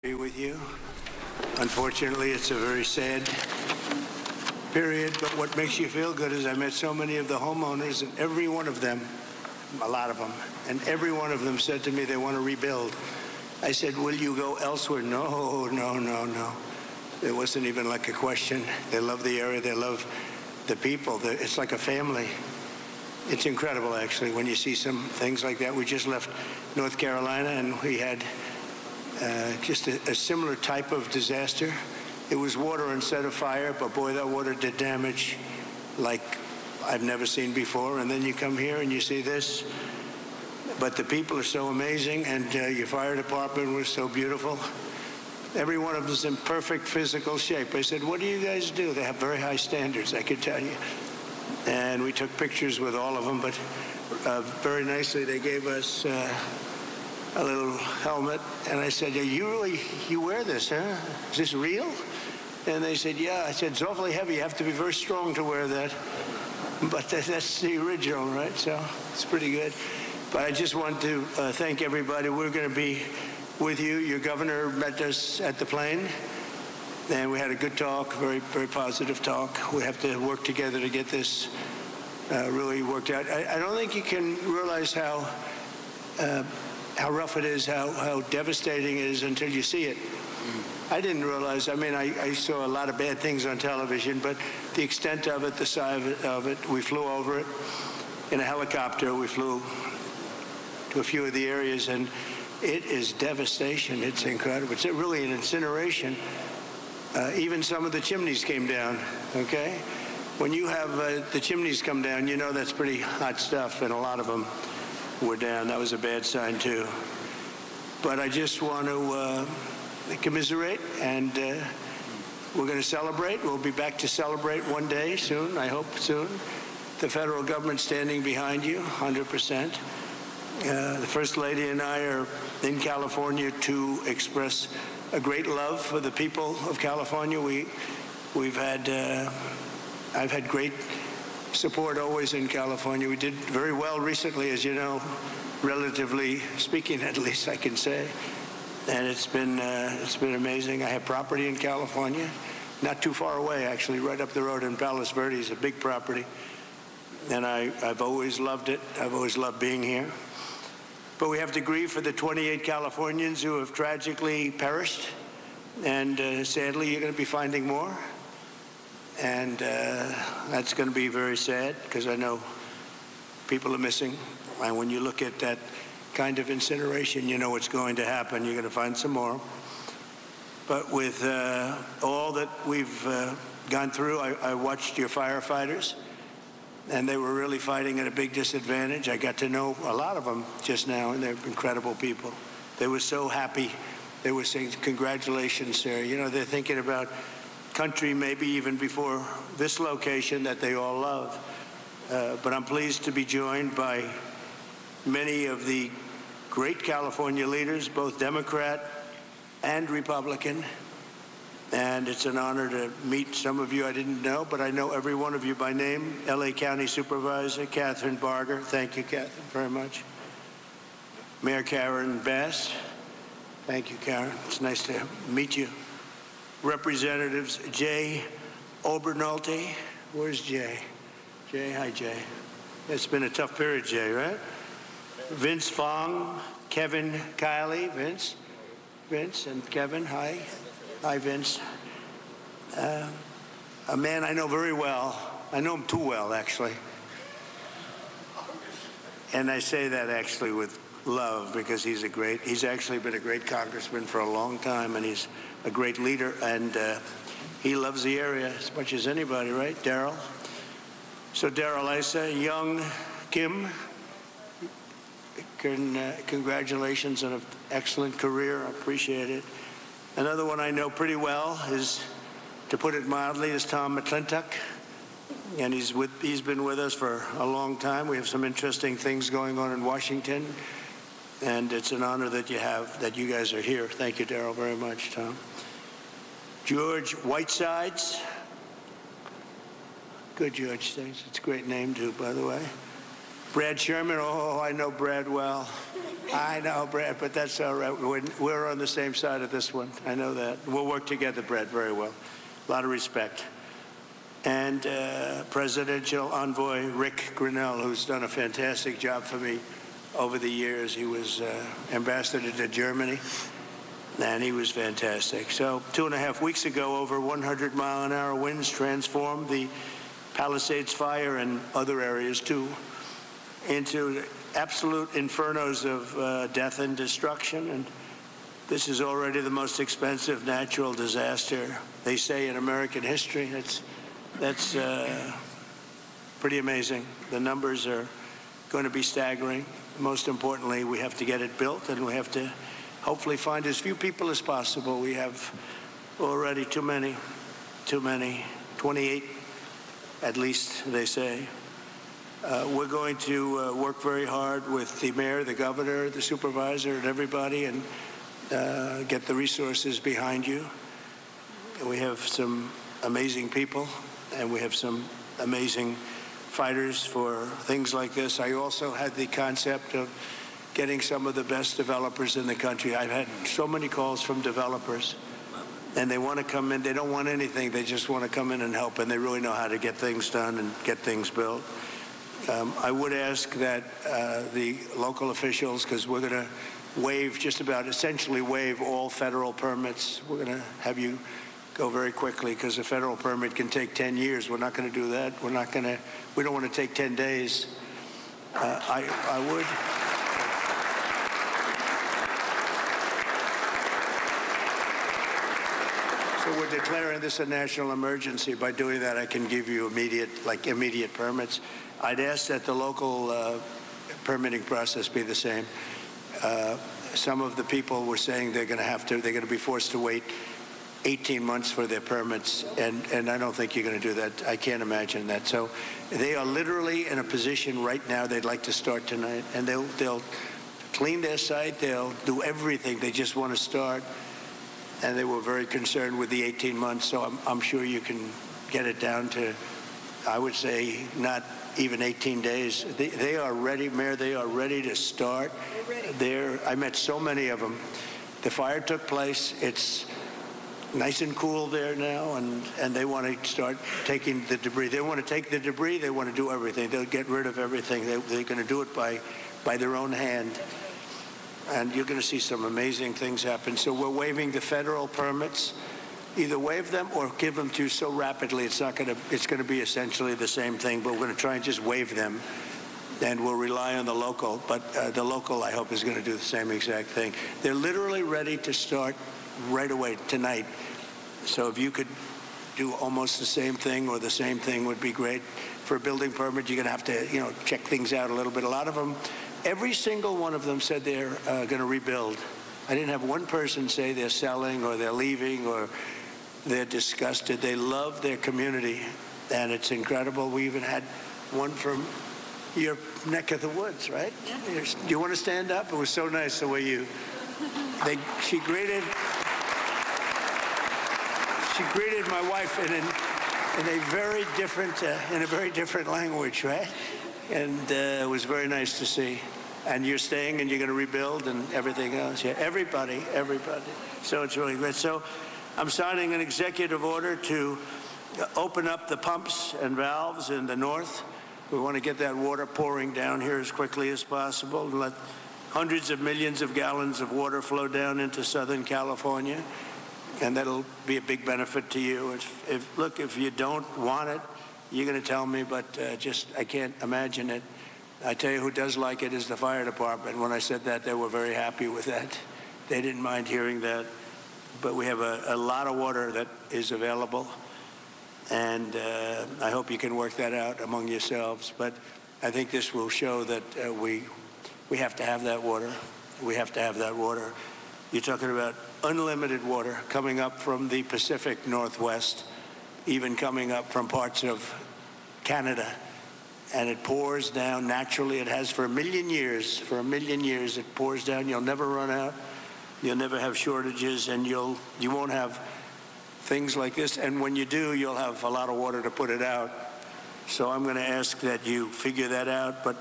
With you. Unfortunately, it's a very sad period, but what makes you feel good is I met so many of the homeowners, and every one of them, a lot of them, and every one of them said to me they want to rebuild. I said, will you go elsewhere? No, no, no, no. It wasn't even like a question. They love the area. They love the people. It's like a family. It's incredible, actually, when you see some things like that. We just left North Carolina, and we had just a similar type of disaster. It was water instead of fire, but boy, that water did damage like I've never seen before. And then you come here and you see this. But the people are so amazing, and your fire department was so beautiful. Every one of them is in perfect physical shape. I said, what do you guys do? They have very high standards, I could tell you. And we took pictures with all of them, but very nicely they gave us a little helmet, and I said, you wear this, huh? Is this real? And they said, yeah. I said, it's awfully heavy. You have to be very strong to wear that. But that's the original, right? So it's pretty good. But I just want to thank everybody. We're going to be with you. Your governor met us at the plane, and we had a good talk, very, very positive talk. We have to work together to get this really worked out. I don't think you can realize how rough it is, how devastating it is until you see it. I didn't realize, I saw a lot of bad things on television, but the extent of it, the size of it, we flew over it in a helicopter. We flew to a few of the areas, and it is devastation. It's incredible. It's really an incineration. Even some of the chimneys came down, okay? When you have the chimneys come down, you know that's pretty hot stuff, and a lot of them were down. That was a bad sign, too. But I just want to commiserate, and we're going to celebrate. We'll be back to celebrate one day soon, I hope soon. The federal government standing behind you, 100%. The First Lady and I are in California to express a great love for the people of California. I've had great support always in California. We did very well recently, as you know, relatively speaking, at least I can say. And it's been amazing. I have property in California, not too far away, actually, right up the road in Palos Verdes, a big property. And I've always loved it. I've always loved being here. But we have to grieve for the 28 Californians who have tragically perished. And sadly, you're going to be finding more. And that's going to be very sad, because I know people are missing. And when you look at that kind of incineration, you know what's going to happen. You're going to find some more. But with all that we've gone through, I watched your firefighters, and they were really fighting at a big disadvantage. I got to know a lot of them just now, and they're incredible people. They were so happy. They were saying, congratulations, sir. You know, they're thinking about country maybe even before this location that they all love. But I'm pleased to be joined by many of the great California leaders, both Democrat and Republican. And it's an honor to meet some of you I didn't know, but I know every one of you by name. LA County Supervisor Catherine Barger. Thank you, Catherine, very much. Mayor Karen Bass. Thank you, Karen. It's nice to meet you. Representatives Jay Obernolte. Where's Jay? Jay, hi, Jay. It's been a tough period, Jay, right? Vince Fong, Kevin Kiley, Vince and Kevin, hi. Hi, Vince. A man I know very well. I know him too well, actually. And I say that actually with love, because he's actually been a great congressman for a long time, and he's a great leader, and he loves the area as much as anybody, right, Daryl? So Daryl Issa, young Kim, congratulations on an excellent career. I appreciate it. Another one I know pretty well is, to put it mildly, is Tom McClintock, and he's been with us for a long time. We have some interesting things going on in Washington, and it's an honor that you guys are here. Thank you, Daryl, very much, Tom. George Whitesides. Good, George. It's a great name, too, by the way. Brad Sherman, oh, I know Brad well. I know Brad, but that's all right. We're on the same side of this one. I know that. We'll work together, Brad, very well. A lot of respect. And Presidential Envoy Rick Grinnell, who's done a fantastic job for me over the years. He was ambassador to Germany, and he was fantastic. So 2.5 weeks ago, over 100-mile-an-hour winds transformed the Palisades fire and other areas, too, into absolute infernos of death and destruction. And this is already the most expensive natural disaster, they say, in American history. That's pretty amazing. The numbers are going to be staggering. Most importantly, we have to get it built, and we have to hopefully find as few people as possible. We have already too many, 28 at least, they say. We're going to work very hard with the mayor, the governor, the supervisor, and everybody, and get the resources behind you. We have some amazing people, and we have some amazing fighters for things like this. I also had the concept of getting some of the best developers in the country. I've had so many calls from developers, and they want to come in. They don't want anything. They just want to come in and help, and they really know how to get things done and get things built. I would ask that the local officials, because we're going to waive, just about essentially waive all federal permits. We're going to have you go very quickly, because a federal permit can take 10 years. We're not going to do that. We don't want to take 10 days. I would. So we're declaring this a national emergency. By doing that, I can give you immediate permits. I'd ask that the local permitting process be the same. Some of the people were saying they're going to be forced to wait 18 months for their permits, and I don't think you're going to do that. I can't imagine that. So they are literally in a position right now they'd like to start tonight, and they'll clean their site, they'll do everything. They just want to start, and they were very concerned with the 18 months, so I'm sure you can get it down to, I would say, not even 18 days. They are ready, Mayor, they are ready to start. I met so many of them. The fire took place. It's nice and cool there now, and they want to start taking the debris. They want to take the debris. They want to do everything. They'll get rid of everything. They're going to do it by their own hand. And you're going to see some amazing things happen. So we're waiving the federal permits. Either waive them or give them to you so rapidly it's going to be essentially the same thing, but we're going to try and just waive them, and we'll rely on the local. But the local, I hope, is going to do the same exact thing. They're literally ready to start right away tonight. So if you could do almost the same thing or the same thing would be great. For a building permit, you're going to have to, check things out a little bit. A lot of them, every single one of them said they're going to rebuild. I didn't have one person say they're selling or they're leaving or they're disgusted. They love their community, and it's incredible. We even had one from your neck of the woods, right? Yeah. Do you want to stand up? It was so nice the way she greeted my wife in a very different language, right? And it was very nice to see. And you're staying, and you're going to rebuild, and everything else. Yeah, everybody. So it's really great. So I'm signing an executive order to open up the pumps and valves in the north. We want to get that water pouring down here as quickly as possible and let hundreds of millions of gallons of water flow down into Southern California. And that'll be a big benefit to you. If you don't want it, you're going to tell me, but I can't imagine it. I tell you who does like it is the fire department. When I said that, they were very happy with that. They didn't mind hearing that. But we have a lot of water that is available, and I hope you can work that out among yourselves. But I think this will show that we have to have that water. We have to have that water. You're talking about unlimited water coming up from the Pacific Northwest, even coming up from parts of Canada. And it pours down naturally. It has for a million years. For a million years, it pours down. You'll never run out. You'll never have shortages, and you won't have things like this. And when you do, you'll have a lot of water to put it out. So I'm going to ask that you figure that out. But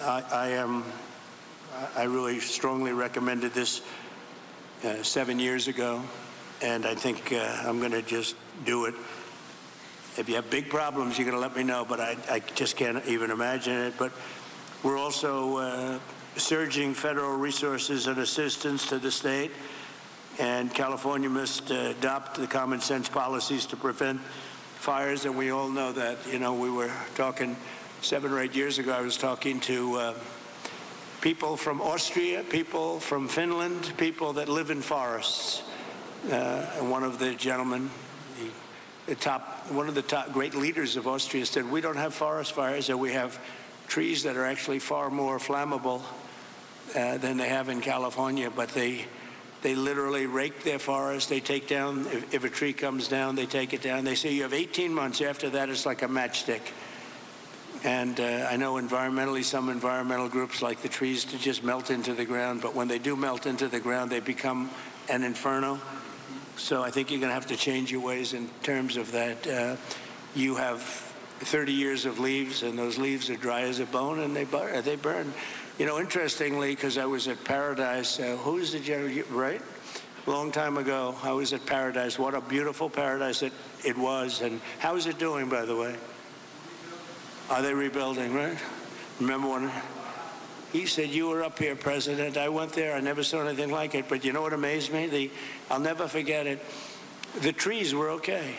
I really strongly recommended this 7 years ago, and I think I'm going to just do it. If you have big problems, you're going to let me know, but I just can't even imagine it. But we're also surging federal resources and assistance to the state, and California must adopt the common sense policies to prevent fires, and we all know that. You know, we were talking 7 or 8 years ago, I was talking to people from Austria, people from Finland, people that live in forests. And one of the gentlemen, one of the top great leaders of Austria said, we don't have forest fires, and we have trees that are actually far more flammable than they have in California, but they literally rake their forest. They take down, if a tree comes down, they take it down. They say you have 18 months. After that, it's like a matchstick. And I know environmentally, some environmental groups like the trees to just melt into the ground, but when they do melt into the ground, they become an inferno. So I think you're going to have to change your ways in terms of that. You have 30 years of leaves, and those leaves are dry as a bone, and they burn. You know, interestingly, because I was at Paradise, who is the general, right? A long time ago, I was at Paradise. What a beautiful paradise it was. And how is it doing, by the way? Are they rebuilding, right? Remember when he said, you were up here, President. I went there. I never saw anything like it. But you know what amazed me? I'll never forget it. The trees were okay,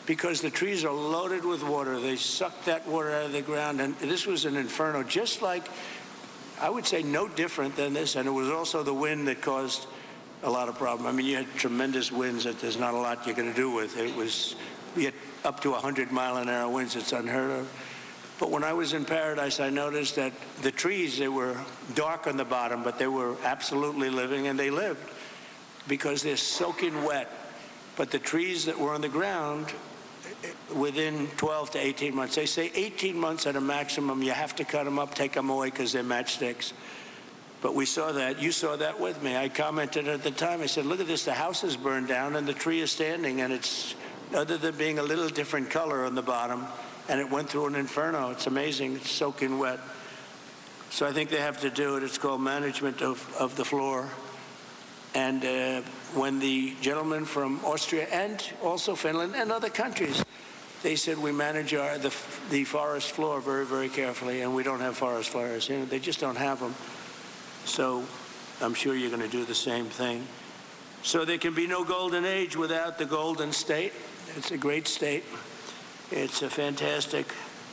because the trees are loaded with water. They sucked that water out of the ground. And this was an inferno, just like, I would say, no different than this. And it was also the wind that caused a lot of problem. I mean, you had tremendous winds that there's not a lot you're going to do with. We had up to 100-mile-an-hour winds. It's unheard of. But when I was in Paradise, I noticed that the trees, they were dark on the bottom, but they were absolutely living, and they lived because they're soaking wet. But the trees that were on the ground, within 12 to 18 months, they say 18 months at a maximum, you have to cut them up, take them away, because they're matchsticks. But we saw that. You saw that with me. I commented at the time. I said, look at this. The house is burned down, and the tree is standing, and it's, other than being a little different color on the bottom, and it went through an inferno. It's amazing. It's soaking wet. So I think they have to do it. It's called management of the floor. And when the gentleman from Austria and also Finland and other countries, they said we manage the forest floor very, very carefully, and we don't have forest fires. You know, they just don't have them. So I'm sure you're going to do the same thing. So there can be no golden age without the Golden State. It's a great state. It's a fantastic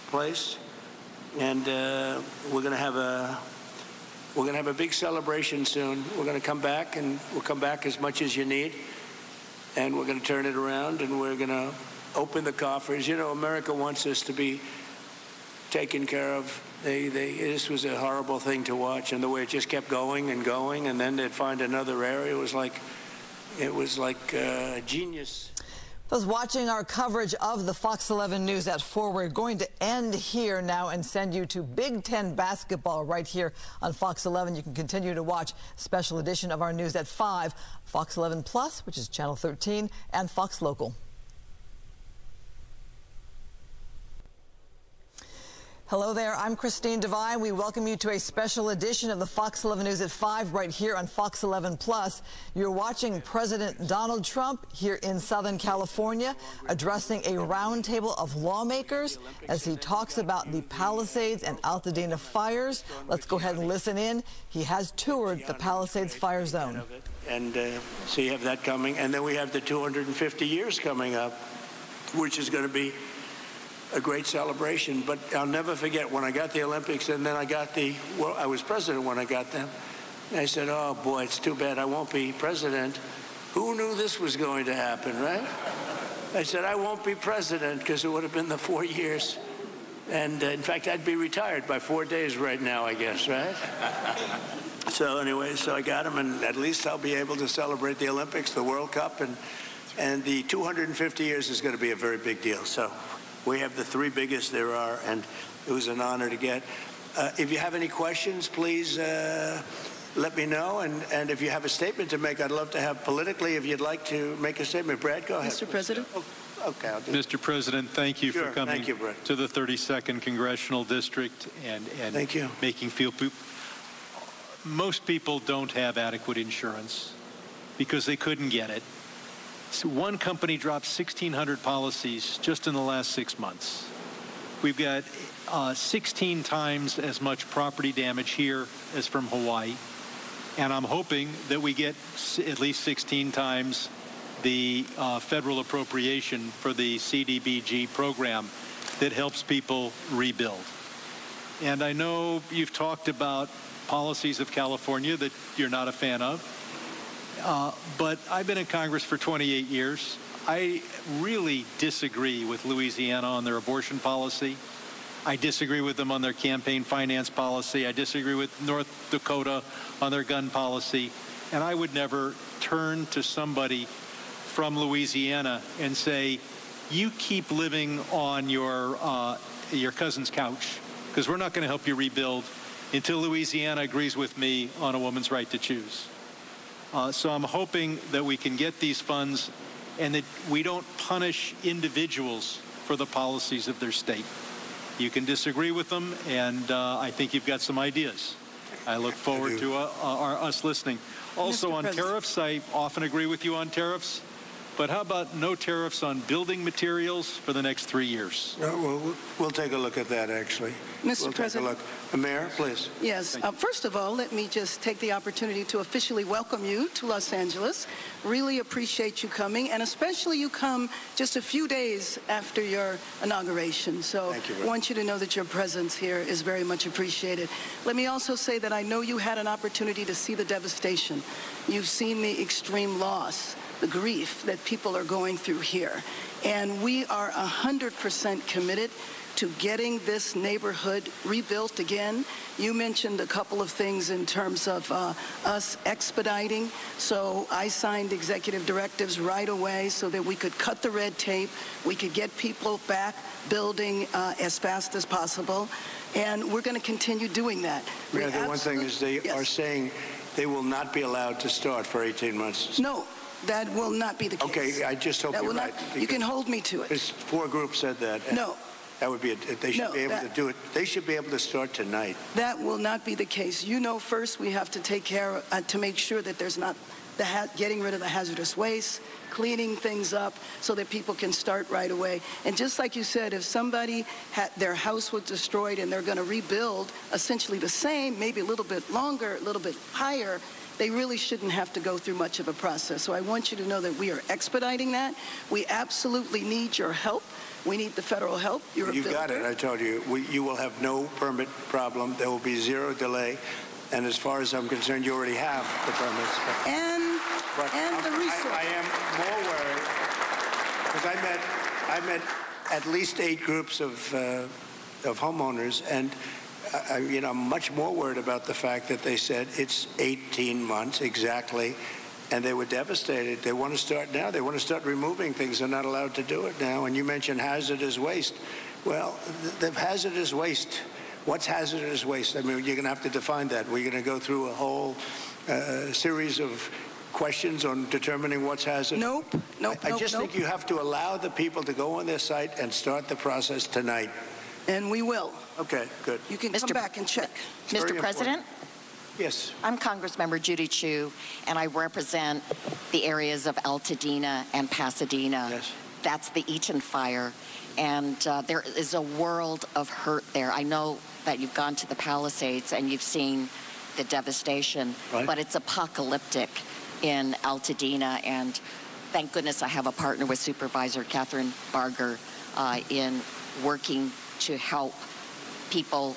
place, and we're going to have a big celebration soon. We're going to come back, and we'll come back as much as you need, and we're going to turn it around, and we're going to open the coffers. You know, America wants us to be taken care of. This was a horrible thing to watch, and the way it just kept going and going, and then they'd find another area. It was like genius. Those watching our coverage of the Fox 11 News at 4, we're going to end here now and send you to Big Ten basketball right here on Fox 11. You can continue to watch special edition of our news at 5, Fox 11 Plus, which is channel 13, and Fox Local. Hello there, I'm Christine Devine. We welcome you to a special edition of the Fox 11 News at 5 right here on Fox 11 Plus. You're watching President Donald Trump here in Southern California addressing a roundtable of lawmakers as he talks about the Palisades and Altadena fires. Let's go ahead and listen in. He has toured the Palisades fire zone. And so you have that coming. And then we have the 250 years coming up, which is going to be a great celebration. But I'll never forget when I got the Olympics, and then I was president when I got them. And I said, oh boy, it's too bad I won't be president. Who knew this was going to happen, right? I said, I won't be president, because it would have been the 4 years. And in fact, I'd be retired by 4 days right now, I guess, right? So anyway, so I got him, and at least I'll be able to celebrate the Olympics, the World Cup, and the 250 years is going to be a very big deal. So we have the 3 biggest there are, and it was an honor to get. If you have any questions, please let me know. And if you have a statement to make, I'd love to have politically, if you'd like to make a statement. Brad, go ahead. Mr. President. Okay, I'll do Mr. President, thank you for coming Thank you, Brett. to the 32nd Congressional District and Thank you. making feel. Most people don't have adequate insurance because they couldn't get it. So one company dropped 1,600 policies just in the last 6 months. We've got 16 times as much property damage here as from Hawaii. And I'm hoping that we get at least 16 times the federal appropriation for the CDBG program that helps people rebuild. And I know you've talked about policies of California that you're not a fan of, but I've been in Congress for 28 years. I really disagree with Louisiana on their abortion policy. I disagree with them on their campaign finance policy. I disagree with North Dakota on their gun policy. And I would never turn to somebody from Louisiana and say, you keep living on your cousin's couch, because we're not going to help you rebuild until Louisiana agrees with me on a woman's right to choose. So I'm hoping that we can get these funds and that we don't punish individuals for the policies of their state. You can disagree with them, and I think you've got some ideas. I look forward to us listening. Also on tariffs, I often agree with you on tariffs. But how about no tariffs on building materials for the next 3 years? We'll take a look at that, actually. Mr. President. Mayor, please. Yes. First of all, let me just take the opportunity to officially welcome you to Los Angeles. Really appreciate you coming, and especially you come just a few days after your inauguration. So I want you to know that your presence here is very much appreciated. Let me also say that I know you had an opportunity to see the devastation. You've seen the extreme loss, the grief that people are going through here. And we are 100% committed to getting this neighborhood rebuilt again. You mentioned a couple of things in terms of us expediting. So I signed executive directives right away so that we could cut the red tape. We could get people back building as fast as possible. And we're going to continue doing that. Yeah, the one thing is they are saying they will not be allowed to start for 18 months. No. That will not be the case. Okay, I just hope you're right. You can hold me to it. There's 4 groups said that. No. That would be they should be able to do it. They should be able to start tonight. That will not be the case. You know, first we have to take care to make sure that there's not getting rid of the hazardous waste, cleaning things up so that people can start right away. And just like you said, if somebody their house was destroyed and they're going to rebuild essentially the same, maybe a little bit longer, a little bit higher, they really shouldn't have to go through much of a process. So I want you to know that we are expediting that. We absolutely need your help. We need the federal help. You've got it. I told you. You will have no permit problem. There will be 0 delay. And as far as I'm concerned, you already have the permits. And the resources. I am more worried because I met at least 8 groups of homeowners, and I'm much more worried about the fact that they said it's 18 months exactly, and they were devastated. They want to start now. They want to start removing things. They're not allowed to do it now. And you mentioned hazardous waste. Well, the hazardous waste, what's hazardous waste? I mean, you're going to have to define that. We're going to go through a whole series of questions on determining what's hazardous. Nope. I just think you have to allow the people to go on their site and start the process tonight. And we will. Okay, good. You can come back and check. Mr. President? Yes. I'm Congressmember Judy Chu, and I represent the areas of Altadena and Pasadena. Yes. That's the Eaton fire, and there is a world of hurt there. I know that you've gone to the Palisades and you've seen the devastation, but it's apocalyptic in Altadena, and thank goodness I have a partner with Supervisor Catherine Barger in working to help people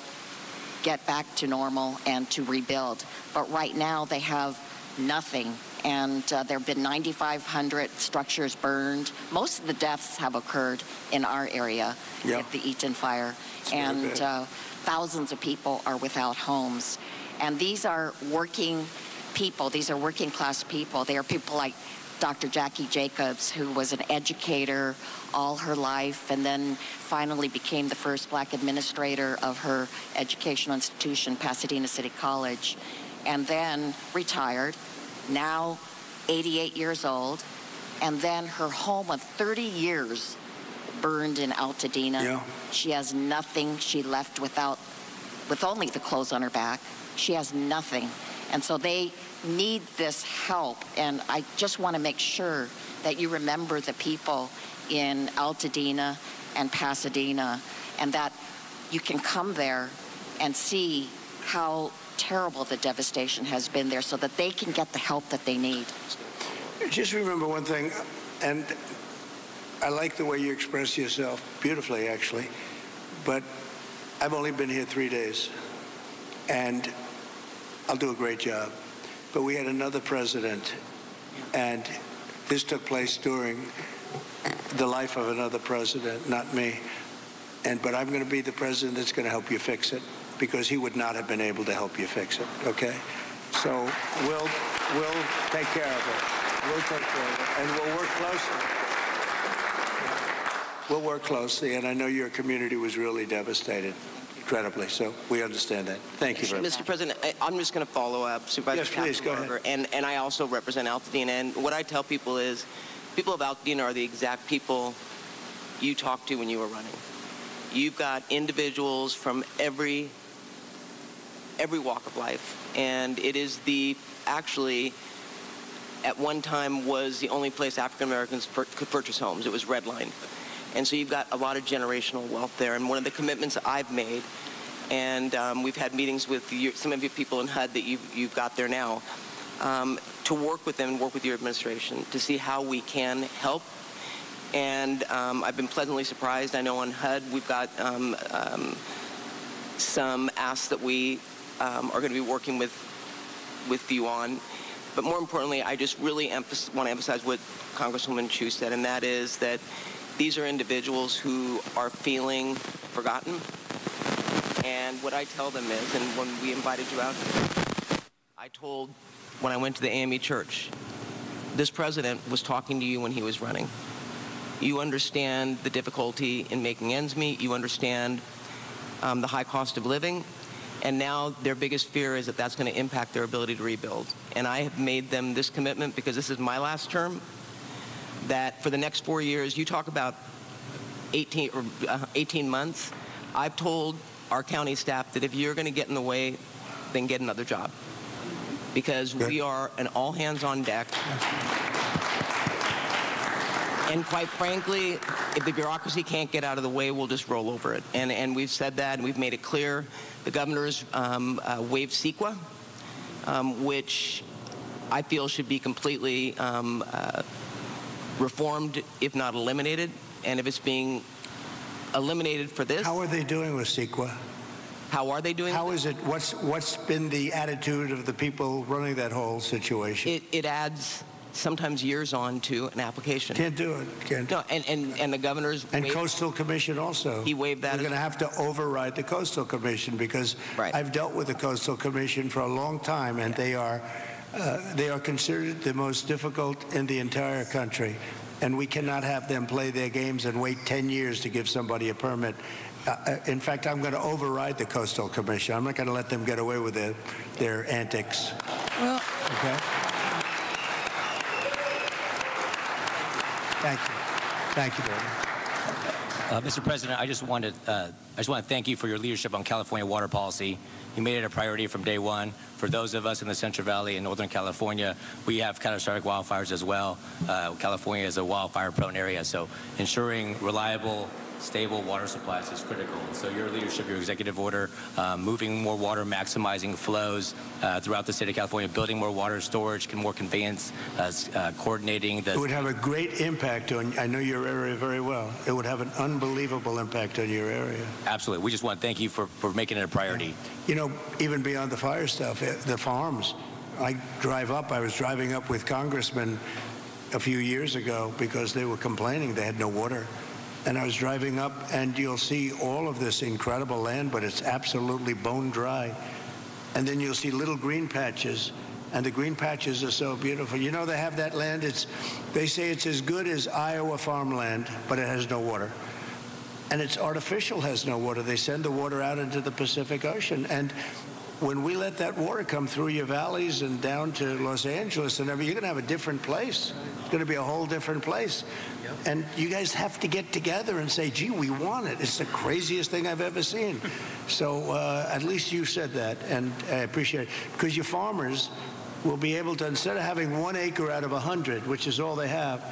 get back to normal and to rebuild. But right now they have nothing, and there have been 9,500 structures burned. Most of the deaths have occurred in our area with the Eaton fire, and thousands of people are without homes. And these are working people. These are working class people. They are people like Dr. Jackie Jacobs, who was an educator all her life and then finally became the first black administrator of her educational institution, Pasadena City College. and then retired, now 88 years old, and then her home of 30 years burned in Altadena. Yeah. She has nothing. She left with only the clothes on her back. She has nothing. And so they need this help. And I just want to make sure that you remember the people in Altadena and Pasadena, and that you can come there and see how terrible the devastation has been there so that they can get the help that they need. Just remember one thing, and I like the way you express yourself, beautifully actually, but I've only been here 3 days, and I'll do a great job. But we had another president, and this took place during the life of another president, not me. But I'm going to be the president that's going to help you fix it, because he would not have been able to help you fix it, okay? So we'll take care of it. We'll take care of it, and we'll work closely. We'll work closely, and I know your community was really devastated, incredibly, so we understand that. Thank you very much. Mr. President, I'm just going to follow up. Supervisor Yes, please, go ahead. And I also represent Altadena, and what I tell people is, people of Altadena are the exact people you talked to when you were running. You've got individuals from every walk of life, and it is actually, at one time, was the only place African Americans could purchase homes. It was redlined. And so you've got a lot of generational wealth there. And one of the commitments I've made, and we've had meetings with some of you people in HUD that you've got there now, to work with them and work with your administration to see how we can help. And I've been pleasantly surprised. I know on HUD we've got some asks that we are going to be working with you on. But more importantly, I just really want to emphasize what Congresswoman Chu said, and that is that these are individuals who are feeling forgotten. And what I tell them is, and when we invited you out here, I told, when I went to the AME church, this president was talking to you when he was running. You understand the difficulty in making ends meet. You understand the high cost of living. And now their biggest fear is that that's going to impact their ability to rebuild. And I have made them this commitment, because this is my last term, that for the next 4 years, you talk about 18 months, I've told our county staff that if you're going to get in the way, then get another job. Because we are an all hands on deck. And quite frankly, if the bureaucracy can't get out of the way, we'll just roll over it. And we've said that, and we've made it clear. The governor's waived CEQA, which I feel should be completely reformed, if not eliminated. And if it's being eliminated for this... How are they doing with CEQA? How are they doing? How is it? What's been the attitude of the people running that whole situation? It adds sometimes years on to an application. Can't do it. Can't. No, and the governor's and Coastal Commission also. He waived that. We're going to have to override the Coastal Commission, because I've dealt with the Coastal Commission for a long time, and they are considered the most difficult in the entire country. And we cannot have them play their games and wait 10 years to give somebody a permit. In fact, I'm going to override the Coastal Commission. I'm not going to let them get away with their antics. Well, okay. Thank you. Thank you, Governor. Mr. President, I just want to thank you for your leadership on California water policy. You made it a priority from day one. For those of us in the Central Valley and Northern California, we have catastrophic wildfires as well. California is a wildfire-prone area, so ensuring reliable, stable water supplies is critical. So your leadership, your executive order, moving more water, maximizing flows throughout the state of California, building more water storage, more conveyance, coordinating the... It would have a great impact on, I know your area very well. It would have an unbelievable impact on your area. Absolutely. We just want to thank you for making it a priority. You know, even beyond the fire stuff, the farms. I was driving up with congressmen a few years ago because they were complaining they had no water. And I was driving up, and you'll see all of this incredible land, but it's absolutely bone dry. And then you'll see little green patches, and the green patches are so beautiful. You know, they have that land, they say it's as good as Iowa farmland, but it has no water. And it's artificial, has no water. They send the water out into the Pacific Ocean. And when we let that water come through your valleys and down to Los Angeles and everything, you're going to have a different place. It's going to be a whole different place. Yep. And you guys have to get together and say, gee, we want it. It's the craziest thing I've ever seen. So at least you said that, and I appreciate it. Because your farmers will be able to, instead of having 1 acre out of 100, which is all they have,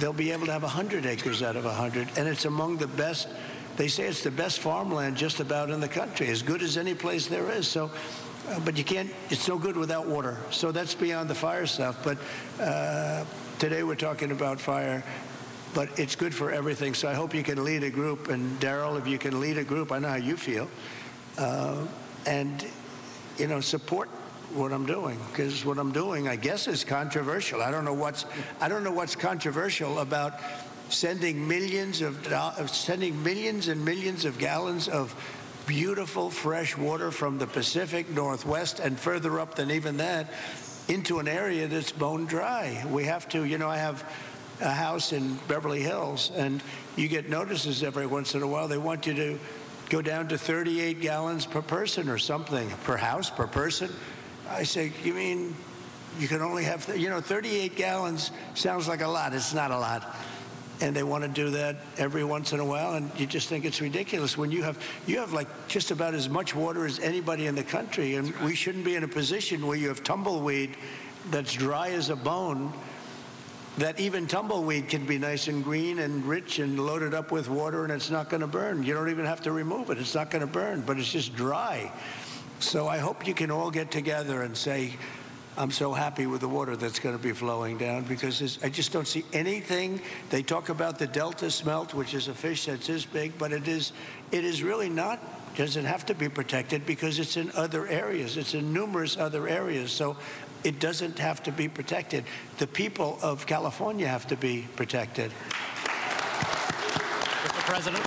they'll be able to have 100 acres out of 100. And it's among the best. They say it's the best farmland just about in the country, as good as any place there is. So, but you can't, it's no good without water. So that's beyond the fire stuff. But today we're talking about fire, but it's good for everything. So I hope you can lead a group. And Daryl, if you can lead a group, I know how you feel. And, you know, support what I'm doing, because what I'm doing, I guess, is controversial. I don't know what's controversial about sending millions and millions of gallons of beautiful fresh water from the Pacific Northwest and further up than even that into an area that's bone dry. We have to, you know, I have a house in Beverly Hills, and you get notices every once in a while. They want you to go down to 38 gallons per person or something, per house, per person. I say, you mean you can only have, 38 gallons sounds like a lot. It's not a lot. And they want to do that every once in a while, and you just think it's ridiculous when you have like just about as much water as anybody in the country, and we shouldn't be in a position where you have tumbleweed that's dry as a bone. That even tumbleweed can be nice and green and rich and loaded up with water, and it's not going to burn. You don't even have to remove it. It's not going to burn, but it's just dry. So I hope you can all get together and say, I'm so happy with the water that's going to be flowing down, because I just don't see anything. They talk about the Delta smelt, which is a fish that's this big, but it is really not, doesn't have to be protected because it's in other areas. It's in numerous other areas. So it doesn't have to be protected. The people of California have to be protected. Mr. President.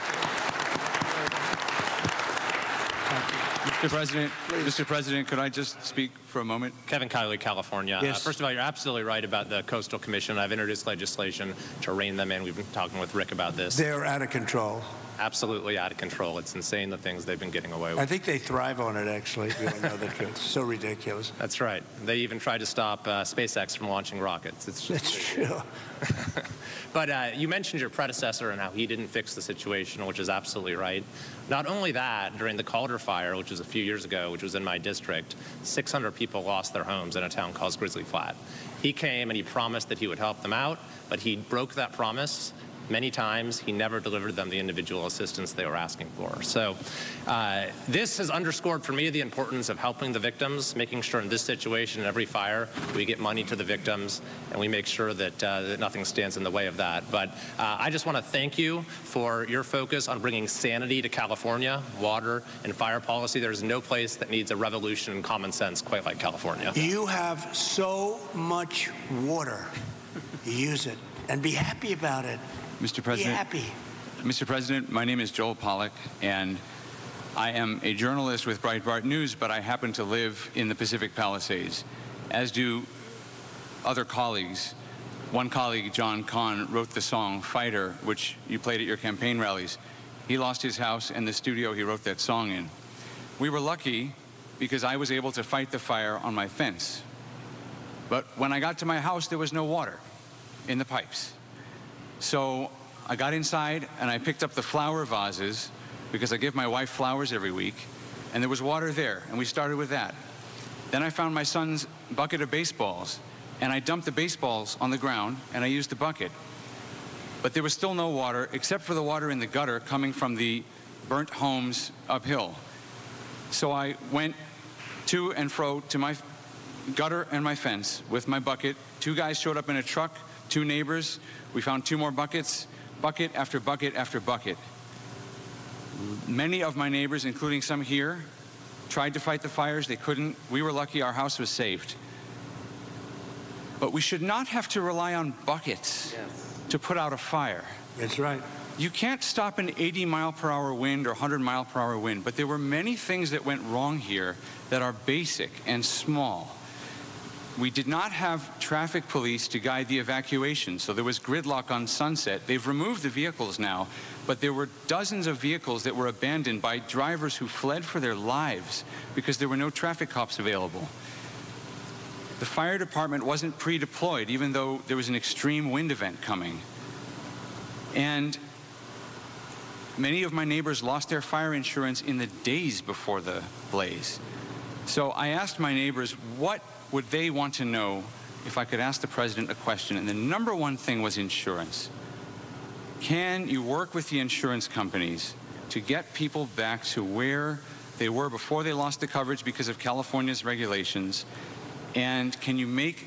Mr. President, could I just speak for a moment? Kevin Kiley, California. Yes. First of all, you're absolutely right about the Coastal Commission. I've introduced legislation to rein them in. We've been talking with Rick about this. They're out of control. Absolutely out of control. It's insane the things they've been getting away with. I think they thrive on it, actually, if you want to know the truth. So ridiculous. That's right. They even tried to stop SpaceX from launching rockets. That's true. But you mentioned your predecessor and how he didn't fix the situation, which is absolutely right. Not only that, during the Calder fire, which was a few years ago, which was in my district, 600 people lost their homes in a town called Grizzly Flat. He came and he promised that he would help them out, but he broke that promise many times. He never delivered them the individual assistance they were asking for. So this has underscored for me the importance of helping the victims, making sure in this situation, in every fire, we get money to the victims, and we make sure that, that nothing stands in the way of that. But I just want to thank you for your focus on bringing sanity to California, water and fire policy. There's no place that needs a revolution in common sense quite like California. You have so much water. Use it and be happy about it. Mr. President, be happy. Mr. President, my name is Joel Pollack, and I am a journalist with Breitbart News, but I happen to live in the Pacific Palisades, as do other colleagues. One colleague, John Kahn, wrote the song Fighter, which you played at your campaign rallies. He lost his house and the studio he wrote that song in. We were lucky because I was able to fight the fire on my fence. But when I got to my house, there was no water in the pipes. So I got inside and I picked up the flower vases, because I give my wife flowers every week, and there was water there, and we started with that. Then I found my son's bucket of baseballs, and I dumped the baseballs on the ground, and I used the bucket. But there was still no water, except for the water in the gutter coming from the burnt homes uphill. So I went to and fro to my gutter and my fence with my bucket. 2 guys showed up in a truck, 2 neighbors. We found 2 more buckets, bucket after bucket after bucket. Many of my neighbors, including some here, tried to fight the fires. They couldn't. We were lucky our house was saved. But we should not have to rely on buckets to put out a fire. That's right. You can't stop an 80-mile-per-hour wind or 100-mile-per-hour wind, but there were many things that went wrong here that are basic and small. we did not have traffic police to guide the evacuation, so there was gridlock on Sunset. They've removed the vehicles now, but there were dozens of vehicles that were abandoned by drivers who fled for their lives because there were no traffic cops available. The fire department wasn't pre-deployed, even though there was an extreme wind event coming. And many of my neighbors lost their fire insurance in the days before the blaze. So I asked my neighbors, what would they want to know if I could ask the president a question? And the number one thing was insurance. Can you work with the insurance companies to get people back to where they were before they lost the coverage because of California's regulations? And can you make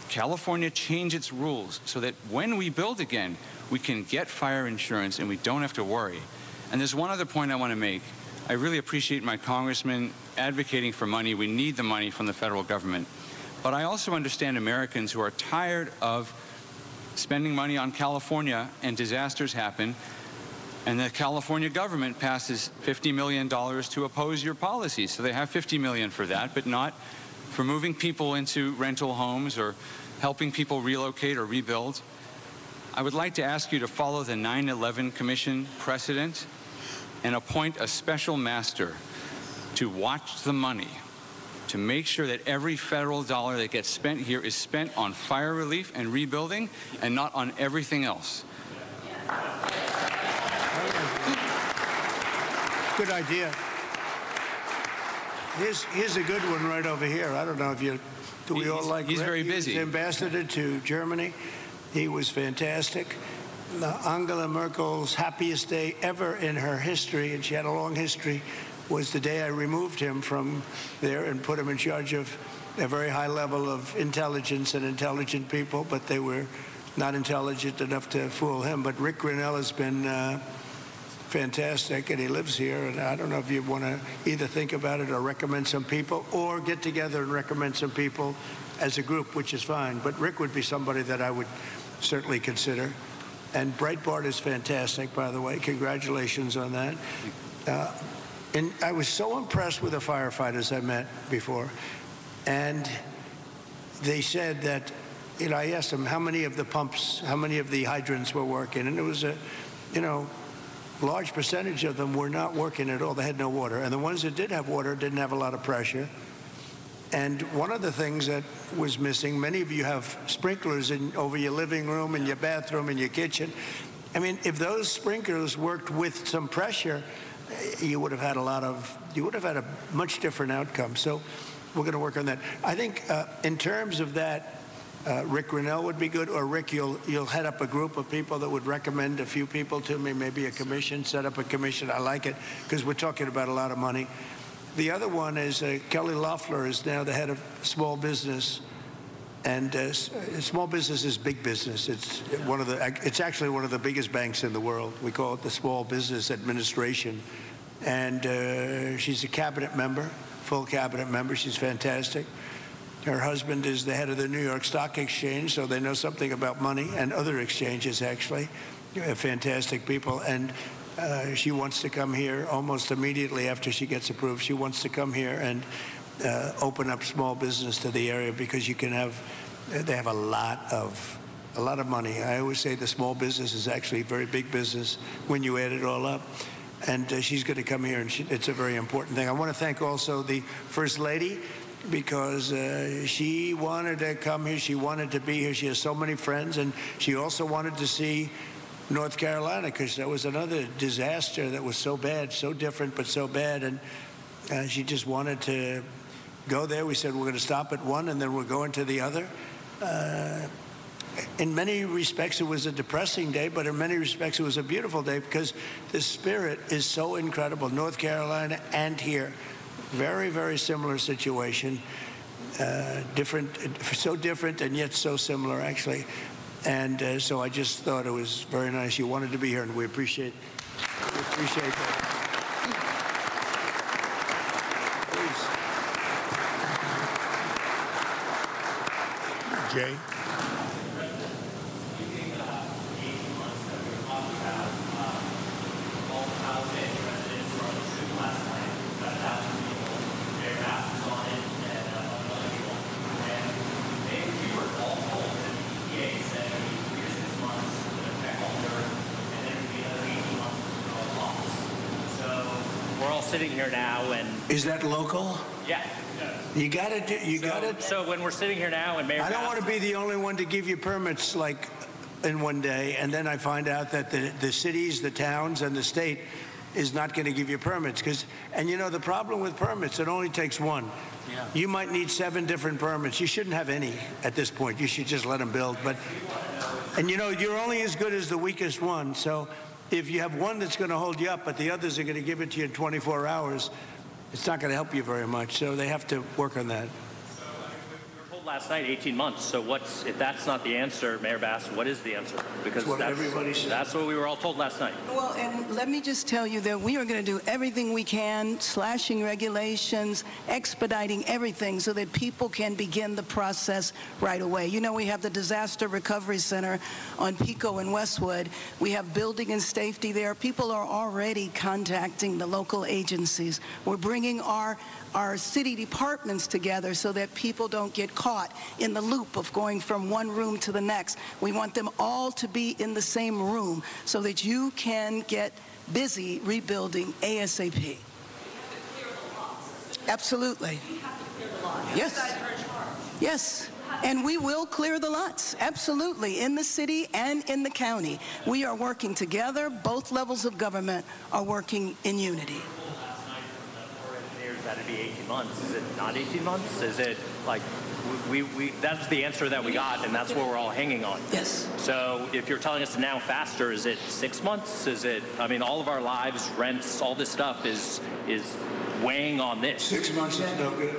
California change its rules so that when we build again, we can get fire insurance and we don't have to worry? And there's one other point I want to make. I really appreciate my congressman advocating for money. We need the money from the federal government. But I also understand Americans who are tired of spending money on California and disasters happen, and the California government passes $50 million to oppose your policies. So they have $50 million for that, but not for moving people into rental homes or helping people relocate or rebuild. I would like to ask you to follow the 9/11 Commission precedent and appoint a special master to watch the money, to make sure that every federal dollar that gets spent here is spent on fire relief and rebuilding and not on everything else. Good idea. Here's a good one right over here. I don't know if you, do we all like He's Rick? very busy. He was ambassador to Germany. He was fantastic. Angela Merkel's happiest day ever in her history, and she had a long history, was the day I removed him from there and put him in charge of a very high level of intelligence and intelligent people, but they were not intelligent enough to fool him. But Rick Grinnell has been fantastic, and he lives here, and I don't know if you want to either think about it or recommend some people or get together and recommend some people as a group, which is fine. But Rick would be somebody that I would certainly consider. And Breitbart is fantastic, by the way. Congratulations on that. And I was so impressed with the firefighters I met before. And they said that, you know, I asked them how many of the pumps, how many of the hydrants were working. And it was a, you know, large percentage of them were not working at all. They had no water. And the ones that did have water didn't have a lot of pressure. And one of the things that was missing, many of you have sprinklers over your living room and your bathroom and your kitchen. I mean, if those sprinklers worked with some pressure, you would have had a much different outcome. So we're going to work on that. I think in terms of that, Rick Grinnell would be good, or Rick, you'll head up a group of people that would recommend a few people to me, maybe a commission, set up a commission. I like it because we're talking about a lot of money. The other one is Kelly Loeffler is now the head of small business, and small business is big business. It's actually one of the biggest banks in the world. We call it the Small Business Administration, and she's a cabinet member, full cabinet member. She's fantastic. Her husband is the head of the New York Stock Exchange, so they know something about money, and other exchanges actually. Fantastic people. And she wants to come here almost immediately after she gets approved. She wants to come here and open up small business to the area, because they have a lot of money. I always say the small business is actually a very big business when you add it all up. And she's going to come here, and it's a very important thing. I want to thank also the First Lady, because she wanted to come here. She wanted to be here. She has so many friends, and she also wanted to see North Carolina, because that was another disaster that was so bad, so different, but so bad. And she just wanted to go there. We said we're going to stop at one, and then we're going to the other. In many respects, it was a depressing day, but in many respects, it was a beautiful day, because the spirit is so incredible. North Carolina and here, very, very similar situation. So different and yet so similar, actually. And so I just thought it was very nice. You wanted to be here, and we appreciate that. Please. Jay. all sitting here now, and Is that local? yeah. You got to do. You got to. So when we're sitting here now, and Mayor, I don't want to be the only one to give you permits like in one day, and then I find out that the cities, the towns, and the state is not going to give you permits and you know the problem with permits, it only takes one. Yeah. You might need 7 different permits. You shouldn't have any at this point. You should just let them build. And you know, you're only as good as the weakest one. So if you have one that's going to hold you up, but the others are going to give it to you in 24 hours, it's not going to help you very much. So they have to work on that. last night 18 months. So if that's not the answer, Mayor Bass, what is the answer? Because that's what everybody said. That's what we were all told last night. Well, and let me just tell you that we are going to do everything we can, slashing regulations, expediting everything so that people can begin the process right away. You know, we have the Disaster Recovery Center on Pico and Westwood. We have building and safety there. People are already contacting the local agencies. We're bringing our city departments together so that people don't get caught in the loop of going from one room to the next. We want them all to be in the same room so that you can get busy rebuilding ASAP. Absolutely. Yes. Yes. And we will clear the lots, absolutely, in the city and in the county. We are working together. Both levels of government are working in unity. That'd be 18 months. Is it not 18 months? Is it like that's the answer that we got, and that's what we're all hanging on. Yes. So if you're telling us now faster, is it 6 months? Is it, I mean, all of our lives, rents, all this stuff is weighing on this. 6 months is no good.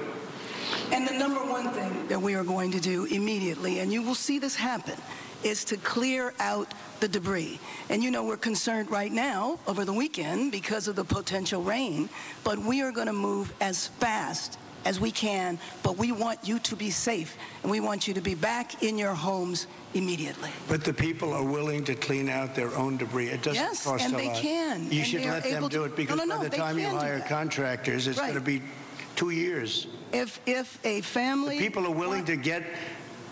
And the number one thing that we are going to do immediately, and you will see this happen, is to clear out the debris. And you know, we're concerned right now over the weekend because of the potential rain, but we are going to move as fast as we can, but we want you to be safe, and we want you to be back in your homes immediately. But the people are willing to clean out their own debris. It doesn't cost a lot. Yes, and they can. You should let them do it, because by the time you hire contractors, it's going to be 2 years. If a family... The people are willing to get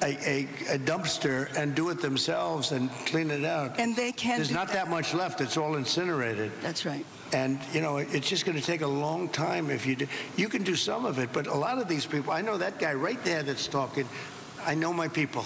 a dumpster and do it themselves and clean it out. And they can. There's not that much left. It's all incinerated. That's right. And, you know, it's just going to take a long time if you do. You can do some of it, but a lot of these people, I know that guy right there that's talking. I know my people.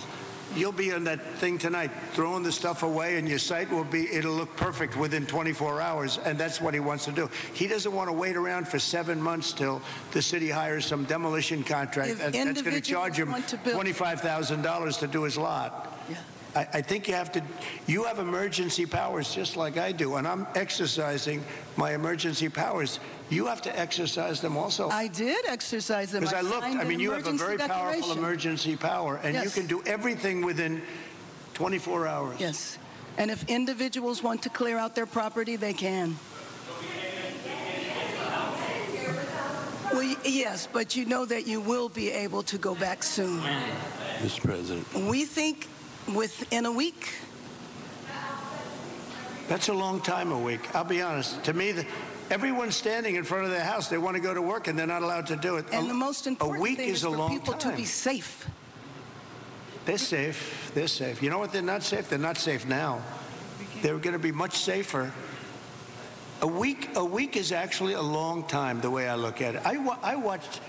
You'll be on that thing tonight, throwing the stuff away, and your site it'll look perfect within 24 hours, and that's what he wants to do. He doesn't want to wait around for 7 months till the city hires some demolition contract that's going to charge him $25,000 to do his lot. Yeah. I think you have emergency powers just like I do, and I'm exercising my emergency powers. You have to exercise them also. I did exercise them. Because I looked, I mean, you have a very powerful emergency power, and you can do everything within 24 hours. Yes. And if individuals want to clear out their property, they can. Well, yes, but you know that you will be able to go back soon. Mr. President. We think within a week. That's a long time, a week. I'll be honest. To me, everyone's standing in front of their house. They want to go to work, and they're not allowed to do it. And the most important thing is for people to be safe. They're safe. They're safe. You know what? They're not safe. They're not safe now. They're going to be much safer. A week is actually a long time, the way I look at it. I watched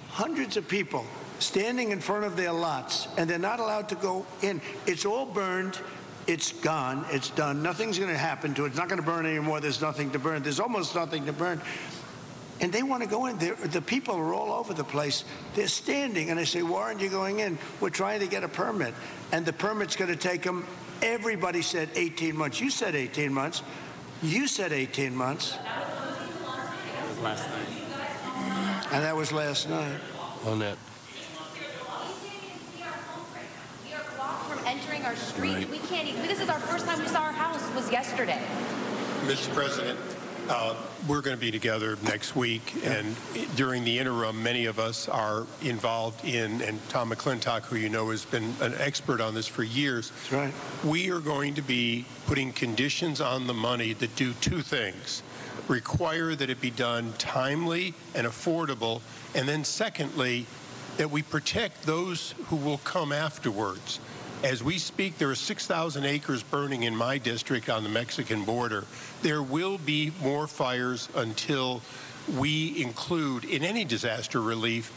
hundreds of people standing in front of their lots, and they're not allowed to go in. It's all burned. It's gone. It's done. Nothing's going to happen to it. It's not going to burn anymore. There's nothing to burn. There's almost nothing to burn. And they want to go in. The people are all over the place. They're standing, and I say, why aren't you going in? We're trying to get a permit, and the permit's going to take them. Everybody said 18 months. You said 18 months. You said 18 months. That was last night. And that was last night. On that. Entering our street. Right. We can't even, this is our first time we saw our house was yesterday. Mr. President, we're going to be together next week, and during the interim, many of us are involved in, and Tom McClintock, who you know has been an expert on this for years. That's right. We are going to be putting conditions on the money that do two things. Require that it be done timely and affordable, and then secondly, that we protect those who will come afterwards. As we speak, there are 6,000 acres burning in my district on the Mexican border. There will be more fires until we include in any disaster relief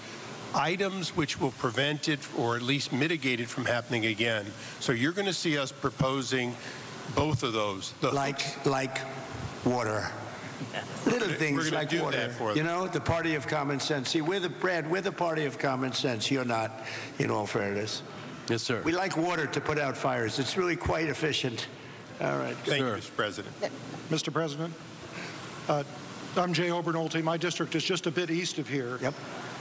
items which will prevent it or at least mitigate it from happening again. So you're going to see us proposing both of those. Like water. Little things like water. You know, the party of common sense. See, we're the party of common sense. You're not, in all fairness. Yes, sir. We like water to put out fires. It's really quite efficient. All right. Thank you, Mr. President. Mr. President, I'm Jay Obernolte. My district is just a bit east of here. Yep.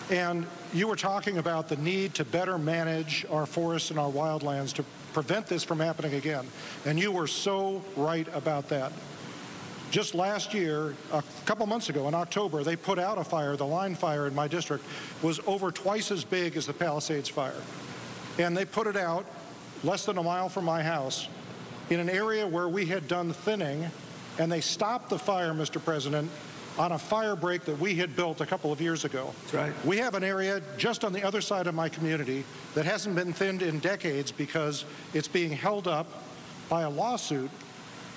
And you were talking about the need to better manage our forests and our wildlands to prevent this from happening again. And you were so right about that. Just last year, a couple months ago in October, they put out a fire. The line fire in my district was over twice as big as the Palisades fire. And they put it out less than a mile from my house in an area where we had done thinning, and they stopped the fire, Mr. President, on a fire break that we had built a couple of years ago. That's right. We have an area just on the other side of my community that hasn't been thinned in decades because it's being held up by a lawsuit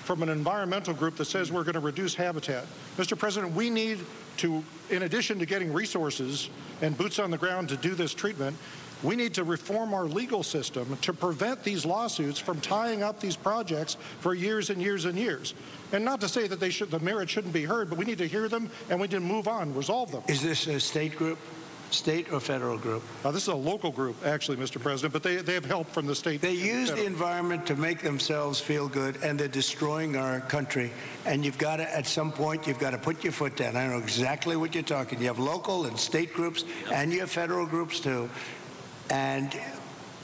from an environmental group that says we're going to reduce habitat. Mr. President, we need to, in addition to getting resources and boots on the ground to do this treatment, we need to reform our legal system to prevent these lawsuits from tying up these projects for years and years and years. And not to say that the merit shouldn't be heard, but we need to hear them and we need to move on, resolve them. Is this a state group? State or federal group? This is a local group, actually, Mr. President, but they have help from the state. They use the environment to make themselves feel good, and they're destroying our country. And you've got to, at some point, you've got to put your foot down. I know exactly what you're talking. You have local and state groups, and you have federal groups, too. And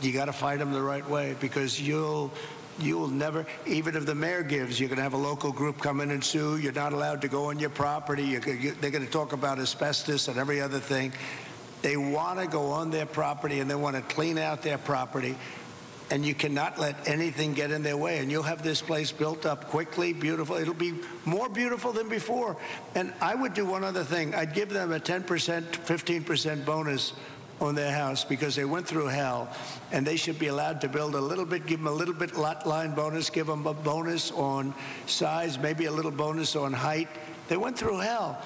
you got to fight them the right way, because you'll never, even if the mayor gives, you're going to have a local group come in and sue. You're not allowed to go on your property. They're going to talk about asbestos and every other thing. They want to go on their property, and they want to clean out their property. And you cannot let anything get in their way. And you'll have this place built up quickly, beautiful. It'll be more beautiful than before. And I would do one other thing. I'd give them a 10%, 15% bonus on their house, because they went through hell, and they should be allowed to build a little bit, give them a little bit lot line bonus, give them a bonus on size, maybe a little bonus on height. They went through hell.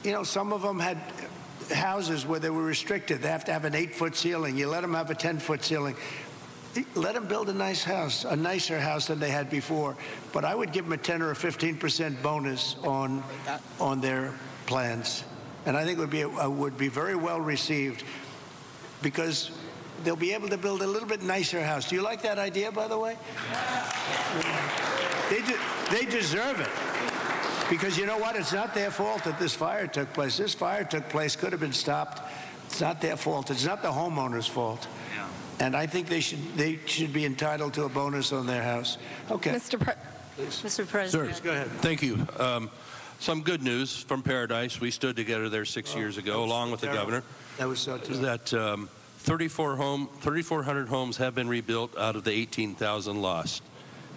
You know, some of them had houses where they were restricted. They have to have an 8-foot ceiling. You let them have a 10-foot ceiling. Let them build a nice house, a nicer house than they had before. But I would give them a 10 or a 15% bonus on their plans. And I think it would be very well received, because they'll be able to build a little bit nicer house. Do you like that idea, by the way? They deserve it. Because you know what? It's not their fault that this fire took place. This fire took place, could have been stopped. It's not their fault. It's not the homeowner's fault. Yeah. And I think they should be entitled to a bonus on their house. Okay. Mr. President. Sir, go ahead. Thank you. Some good news from Paradise. We stood together there 6 years ago, along with the governor. That was so terrible. That 3,400 homes have been rebuilt out of the 18,000 lost.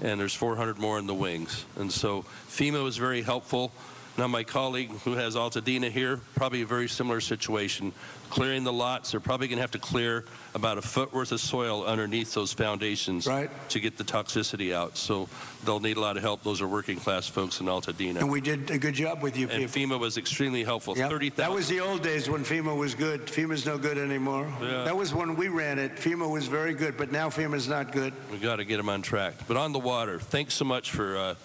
And there's 400 more in the wings. And so FEMA was very helpful. Now my colleague who has Altadena here, probably a very similar situation. Clearing the lots, they're probably going to have to clear about a foot worth of soil underneath those foundations to get the toxicity out. So they'll need a lot of help. Those are working class folks in Altadena. And we did a good job with you people. And FEMA was extremely helpful. Yep. 30,000. That was the old days when FEMA was good. FEMA's no good anymore. Yeah. That was when we ran it. FEMA was very good, but now FEMA's not good. We got to get them on track. But on the water, thanks so much for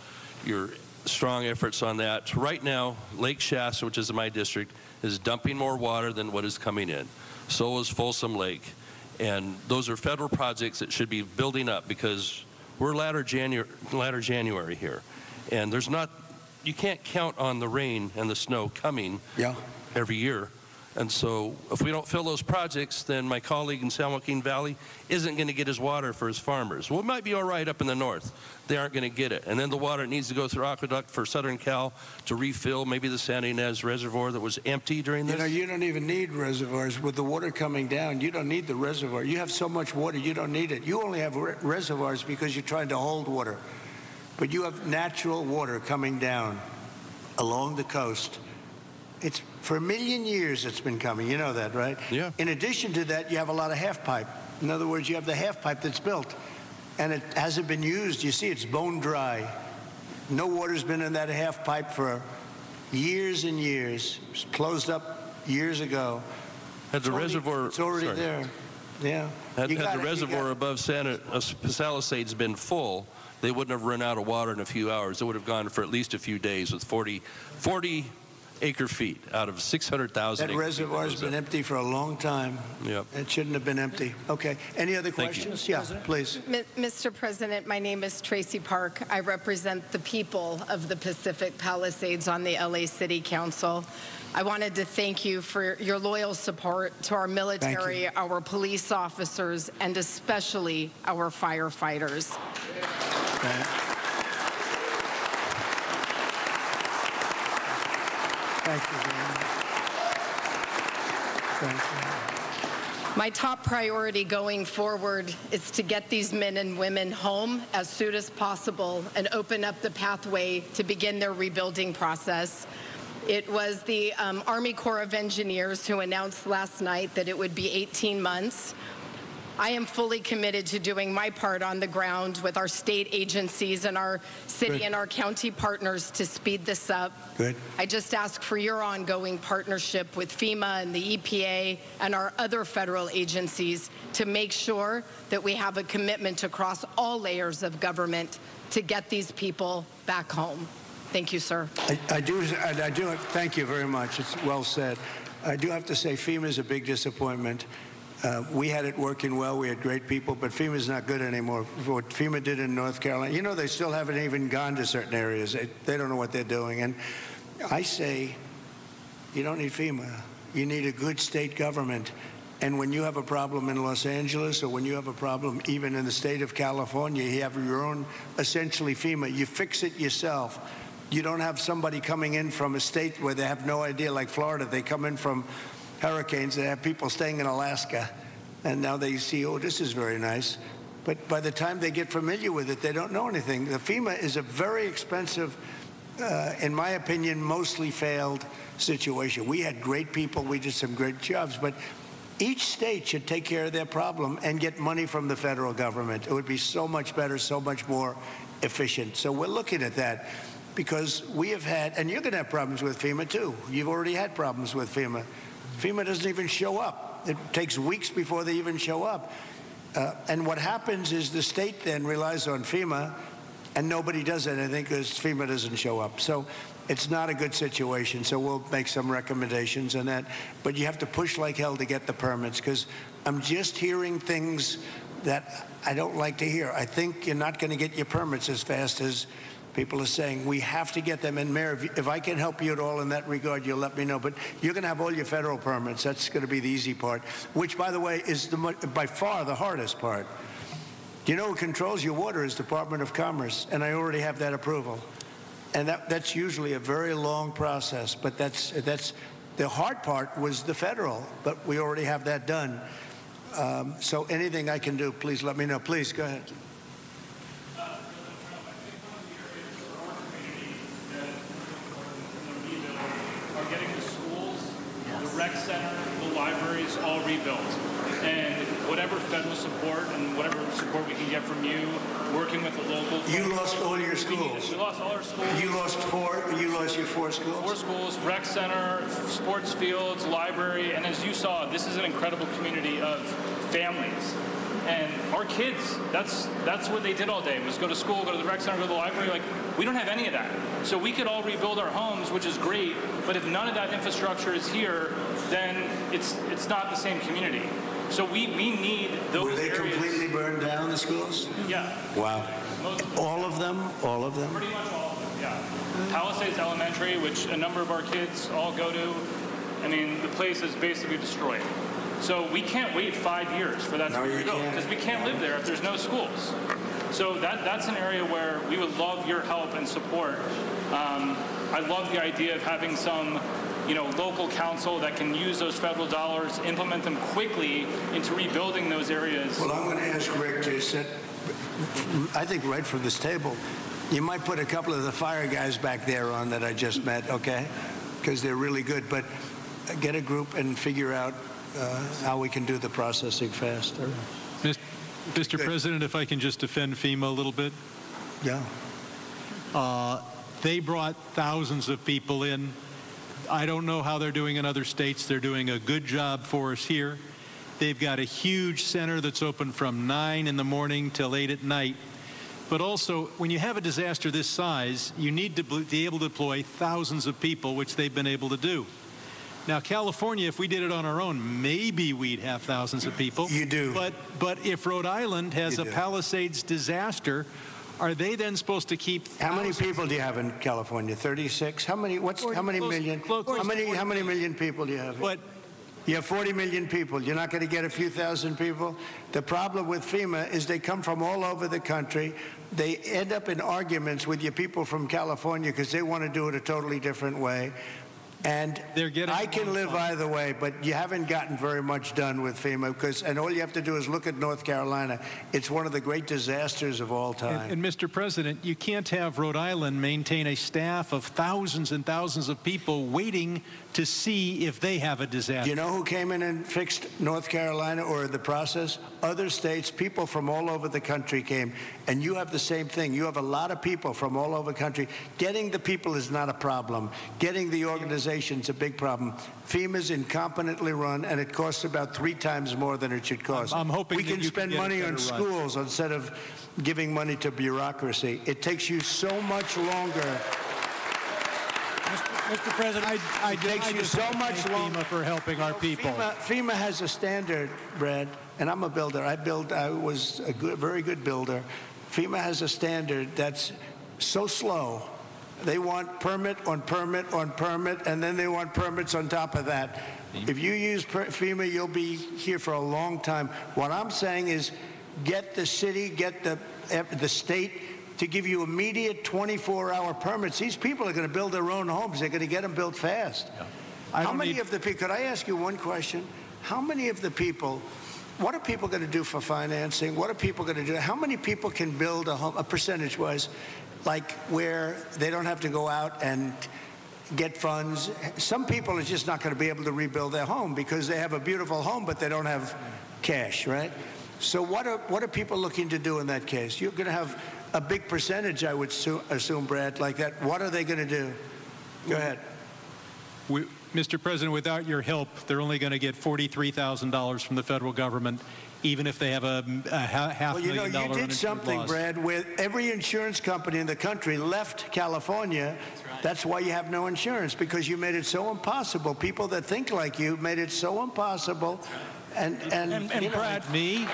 your strong efforts on that. Right now, Lake Shasta, which is in my district, is dumping more water than what is coming in. So is Folsom Lake. And those are federal projects that should be building up, because we're latter January here. And you can't count on the rain and the snow coming every year. And so if we don't fill those projects, then my colleague in San Joaquin Valley isn't going to get his water for his farmers. Well, it might be all right up in the north. They aren't going to get it. And then the water needs to go through aqueduct for Southern Cal to refill maybe the Santa Ynez Reservoir that was empty during this. You know, you don't even need reservoirs. With the water coming down, you don't need the reservoir. You have so much water, you don't need it. You only have reservoirs because you're trying to hold water. But you have natural water coming down along the coast. It's for 1 million years it's been coming. You know that, right? Yeah. In addition to that, you have a lot of half pipe. In other words, you have the half pipe that's built. and it hasn't been used. You see, it's bone dry. No water's been in that half pipe for years and years. It was closed up years ago. Had the reservoir... It's already there. Yeah. Had the reservoir above Palisades been full, they wouldn't have run out of water in a few hours. It would have gone for at least a few days with 40 acre feet out of 600,000. That reservoir's been empty for a long time. Yep. It shouldn't have been empty. Okay. Any other questions? Yeah, please. Mr. President, my name is Tracy Park. I represent the people of the Pacific Palisades on the LA City Council. I wanted to thank you for your loyal support to our military, our police officers, and especially our firefighters. Thank you very much. Thank you. My top priority going forward is to get these men and women home as soon as possible and open up the pathway to begin their rebuilding process. It was the Army Corps of Engineers who announced last night that it would be 18 months. I am fully committed to doing my part on the ground with our state agencies and our city and our county partners to speed this up. Good. I just ask for your ongoing partnership with FEMA and the EPA and our other federal agencies to make sure that we have a commitment across all layers of government to get these people back home. Thank you, sir. I do. Thank you very much. It's well said. I do have to say FEMA is a big disappointment. We had it working well. We had great people, but FEMA's not good anymore. What FEMA did in North Carolina, you know, they still haven't even gone to certain areas. They don't know what they're doing. And I say, you don't need FEMA. You need a good state government. And when you have a problem in Los Angeles, or when you have a problem even in the state of California, you have your own, essentially, FEMA. You fix it yourself. You don't have somebody coming in from a state where they have no idea, like Florida. They come in from hurricanes. They have people staying in Alaska, and now they see, oh, this is very nice. But by the time they get familiar with it, they don't know anything. The FEMA is a very expensive, in my opinion, mostly failed situation. We had great people. We did some great jobs, but each state should take care of their problem and get money from the federal government. It would be so much better, so much more efficient. So we're looking at that, because we have had, and you're going to have problems with FEMA too. You've already had problems with FEMA. FEMA doesn't even show up. It takes weeks before they even show up. And what happens is the state then relies on FEMA, and nobody does anything because FEMA doesn't show up. So it's not a good situation. So we'll make some recommendations on that. But you have to push like hell to get the permits, because I'm just hearing things that I don't like to hear. I think you're not going to get your permits as fast as people are saying. We have to get them in. Mayor, if I can help you at all in that regard, you'll let me know. But you're going to have all your federal permits. That's going to be the easy part, which, by the way, is by far the hardest part. Do you know who controls your water is Department of Commerce, and I already have that approval. And that's usually a very long process, but that's the hard part was the federal, but we already have that done. So anything I can do, please let me know. Please, go ahead. Rec center, the libraries, all rebuilt. And whatever federal support and whatever support we can get from you, working with the local... You lost all your schools. We lost all our schools. You lost your 4 schools? 4 schools, rec center, sports fields, library, and as you saw, this is an incredible community of families. And our kids, that's what they did all day, was go to school, go to the rec center, go to the library. Like, we don't have any of that. So we could all rebuild our homes, which is great, but if none of that infrastructure is here, then it's not the same community. So we need those Were they areas. completely burned down, the schools? Yeah. Wow. All of them? All of them? Pretty much all of them, yeah. Palisades Elementary, which a number of our kids all go to, I mean, the place is basically destroyed. So we can't wait 5 years for that to be rebuilt, because we can't live there if there's no schools. So that's an area where we would love your help and support. I love the idea of having some, local council that can use those federal dollars, implement them quickly into rebuilding those areas. Well, I'm going to ask Rick to sit, I think right from this table, you might put a couple of the fire guys back there on that I just met, okay? Because they're really good. But get a group and figure out how we can do the processing faster. Mr. President, if I can just defend FEMA a little bit. Yeah. They brought thousands of people in. I don't know how they're doing in other states. They're doing a good job for us here. They've got a huge center that's open from 9 in the morning till 8 at night. But also, when you have a disaster this size, you need to be able to deploy thousands of people, which they've been able to do. Now, California, if we did it on our own, maybe we'd have thousands of people. You do. But if Rhode Island has a Palisades disaster, are they then supposed to keep How many people do you have in California? 36? How many million? How many million people do you have? But you have 40 million people. You're not going to get a few thousand people. The problem with FEMA is they come from all over the country. They end up in arguments with your people from California because they want to do it a totally different way. And I can live either way, but you haven't gotten very much done with FEMA and all you have to do is look at North Carolina. It's one of the great disasters of all time. And Mr. President, you can't have Rhode Island maintain a staff of thousands and thousands of people waiting to see if they have a disaster. Do you know who came in and fixed North Carolina or the process? Other states, people from all over the country came. And you have the same thing. You have a lot of people from all over the country. Getting the people is not a problem. Getting the organization is a big problem. FEMA's incompetently run, and it costs about 3 times more than it should cost. I'm hoping we can spend money on schools instead of giving money to bureaucracy. It takes you so much longer. Mr. President, it takes you so much longer for helping our people. FEMA has a standard, Brad, and I'm a builder. I was a very good builder. FEMA has a standard that's so slow. They want permit on permit on permit, and then they want permits on top of that. If you use FEMA, you'll be here for a long time. What I'm saying is get the city, get the state to give you immediate 24-hour permits. These people are going to build their own homes. They're going to get them built fast. Yeah. How many of the people, could I ask you one question? How many of the people, what are people going to do for financing? What are people going to do? How many people can build a home, percentage-wise, like where they don't have to go out and get funds? Some people are just not going to be able to rebuild their home because they have a beautiful home, but they don't have cash, right? So what are people looking to do in that case? You're going to have a big percentage, I would assume, Brad, like that. What are they going to do? Go ahead. Mr. President, without your help, they're only going to get $43,000 from the federal government, even if they have a $500,000 you know, you did something, loss. Brad, where every insurance company in the country left California. That's why you have no insurance, because you made it so impossible. People that think like you made it so impossible. And Brad, me,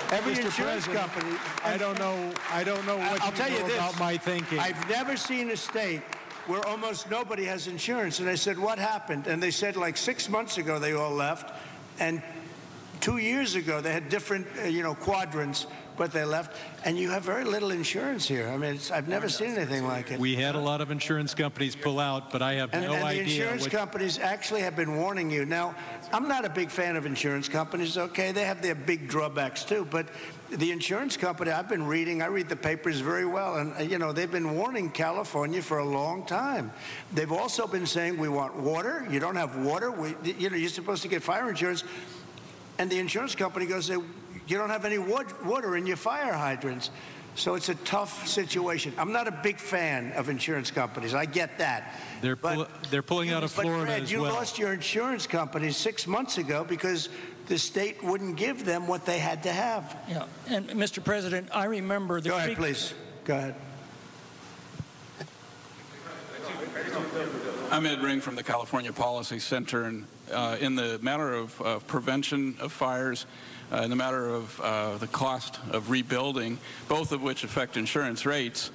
every Mr. insurance President, company. I don't know what I'll tell you this about my thinking. I've never seen a state where almost nobody has insurance. And I said, what happened? And they said, like 6 months ago, they all left. And 2 years ago, they had different, quadrants, but they left. And you have very little insurance here. I mean, I've never seen anything like it. We had a lot of insurance companies pull out, but I have no idea. And the insurance companies actually have been warning you. Now, I'm not a big fan of insurance companies, okay? They have their big drawbacks, too. But the insurance company, I read the papers very well. And, they've been warning California for a long time. They've also been saying, we want water. You don't have water. You're supposed to get fire insurance. And the insurance company goes, you don't have any water in your fire hydrants. So it's a tough situation. I'm not a big fan of insurance companies. I get that. They're pulling out of Florida Brad, as you well. lost your insurance company 6 months ago because the state wouldn't give them what they had to have. Yeah, and Mr. President, I remember the... Go ahead, please. Go ahead. I'm Ed Ring from the California Policy Center, and in the matter of prevention of fires, in the matter of the cost of rebuilding, both of which affect insurance rates,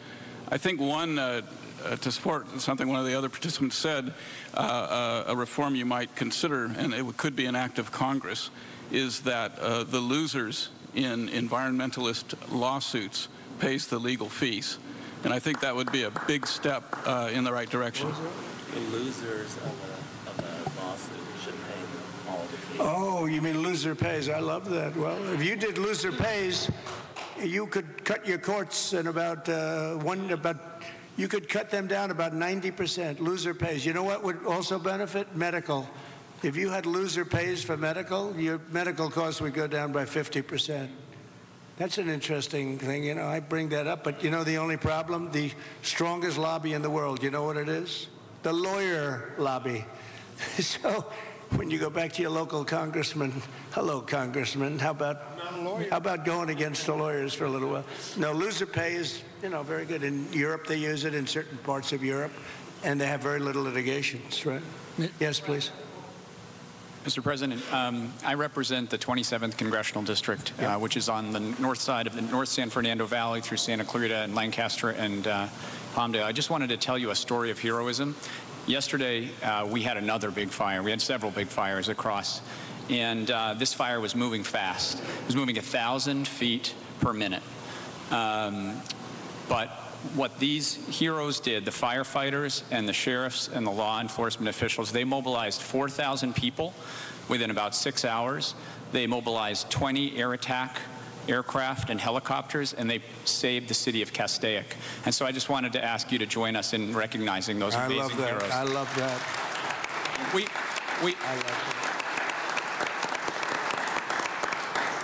I think one, to support something one of the other participants said, a reform you might consider, and it could be an act of Congress, is that the losers in environmentalist lawsuits pays the legal fees. And I think that would be a big step in the right direction. The losers of a lawsuit should pay all the fees. Oh, you mean loser pays. I love that. Well, if you did loser pays, you could cut your courts in you could cut them down about 90%. Loser pays. You know what would also benefit? Medical. If you had loser pays for medical, your medical costs would go down by 50%. That's an interesting thing. You know, I bring that up, but you know the only problem? The strongest lobby in the world, you know what it is? The lawyer lobby. So when you go back to your local congressman, hello, congressman, how about going against the lawyers for a little while? No, loser pay is, you know, very good. In Europe, they use it in certain parts of Europe, and they have very little litigations, right? Yes, please. Mr. President, I represent the 27th Congressional District, which is on the north side of the North San Fernando Valley through Santa Clarita and Lancaster and Palmdale. I just wanted to tell you a story of heroism. Yesterday, we had another big fire. We had several big fires across, and this fire was moving fast. It was moving 1,000 feet per minute. But what these heroes did, the firefighters and the sheriffs and the law enforcement officials, they mobilized 4,000 people within about 6 hours. They mobilized 20 air attack aircraft and helicopters, and they saved the city of Castaic. And so I just wanted to ask you to join us in recognizing those amazing heroes. I love that.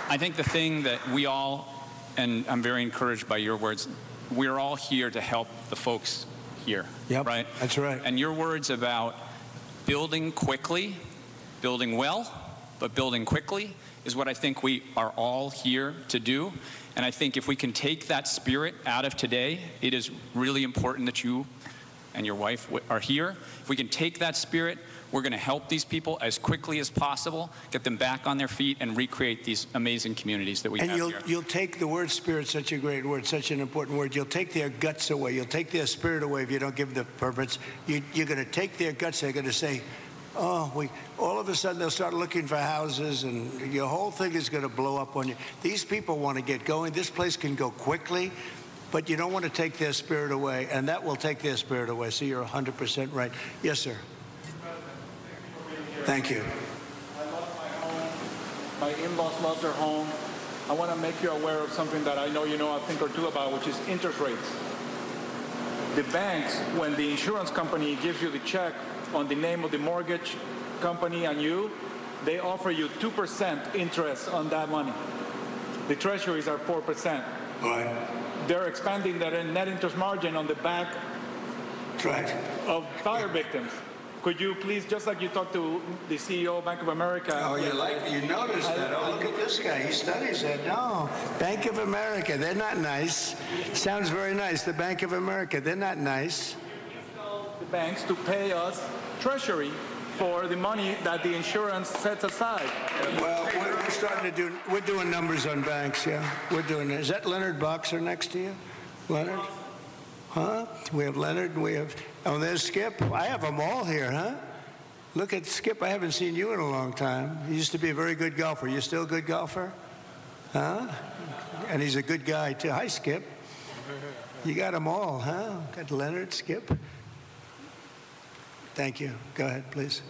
I think the thing that we all, and I'm very encouraged by your words, we're all here to help the folks here. Yep, right? That's right. And your words about building quickly, building well, but building quickly is what I think we are all here to do. And I think if we can take that spirit out of today, it is really important that you and your wife are here. If we can take that spirit, we're going to help these people as quickly as possible, get them back on their feet, and recreate these amazing communities that we have here. And you'll take the word spirit, such a great word, such an important word. You'll take their guts away. You'll take their spirit away if you don't give the purpose. You're going to take their guts. They're going to say, oh, all of a sudden they'll start looking for houses, and your whole thing is going to blow up on you. These people want to get going. This place can go quickly, but you don't want to take their spirit away, and that will take their spirit away. So you're 100% right. Yes, sir. Thank you. I lost my home. My in-laws lost their home. I want to make you aware of something that I know you know a thing or two about, which is interest rates. The banks, when the insurance company gives you the check on the name of the mortgage company and you, they offer you 2% interest on that money. The treasuries are 4%. Right. They're expanding their net interest margin on the back of fire victims. Could you please, just like you talked to the CEO of Bank of America. Oh, you noticed that. Oh, look at this guy. He studies that. No, Bank of America, they're not nice. Sounds very nice. The Bank of America, they're not nice. The banks to pay us Treasury for the money that the insurance sets aside. Well, we're starting to do, we're doing numbers on banks, yeah. We're doing it. Is that Leonard Boxer next to you? Leonard? Huh? We have Leonard and we have, oh, there's Skip. I have them all here, huh? Look at Skip. I haven't seen you in a long time. He used to be a very good golfer. You still a good golfer? Huh? And he's a good guy, too. Hi, Skip. You got them all, huh? Got Leonard, Skip. Thank you. Go ahead, please.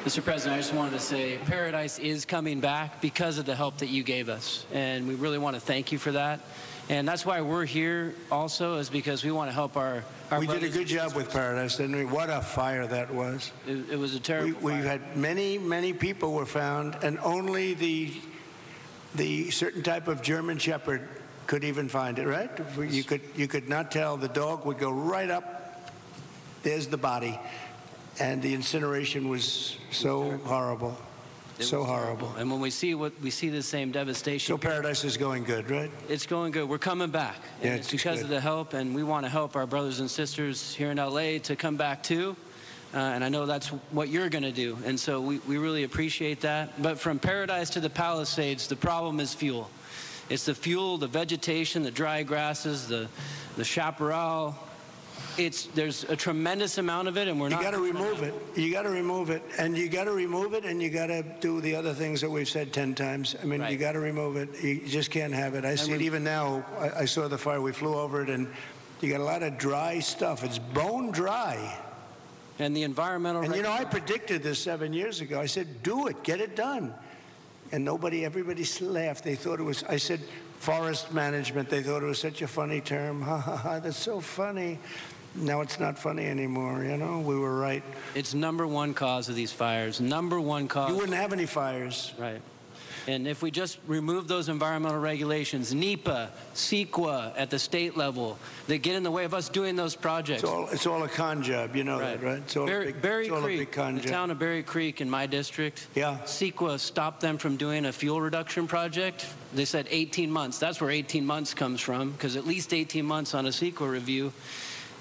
Mr. President, I just wanted to say Paradise is coming back because of the help that you gave us. And we really want to thank you for that. And that's why we're here also, is because we want to help our We did a good job with Paradise, didn't we? What a fire that was. It was a terrible fire. We've had many people were found, and only the certain type of German Shepherd could even find it, right? You could not tell. The dog would go right up. There's the body. And the incineration was so horrible. So horrible. And when we see the same devastation. So Paradise is going good, right? It's going good. We're coming back. Yeah, it's because of the help, and we want to help our brothers and sisters here in LA to come back too. And I know that's what you're going to do. And so we really appreciate that. But from Paradise to the Palisades, the problem is fuel. It's the fuel, the vegetation, the dry grasses, the chaparral. There's a tremendous amount of it, and we're not. You got to remove it. You got to remove it, and you got to remove it, and you got to do the other things that we've said 10 times. I mean, you got to remove it. You just can't have it. I see it even now. I saw the fire. We flew over it, and you got a lot of dry stuff. It's bone dry. And the environmental. And you know, I predicted this 7 years ago. I said, "Do it, get it done," and everybody laughed. They thought it was. I said, "Forest management." They thought it was such a funny term. Ha ha ha! That's so funny. Now it's not funny anymore, you know? We were right. It's #1 cause of these fires. #1 cause. You wouldn't have any fires. Right. And if we just remove those environmental regulations, NEPA, CEQA at the state level, that get in the way of us doing those projects. It's all a con job, you know that, right? It's all a big con job. The town of Berry Creek in my district, CEQA stopped them from doing a fuel reduction project. They said 18 months. That's where 18 months comes from, because at least 18 months on a CEQA review.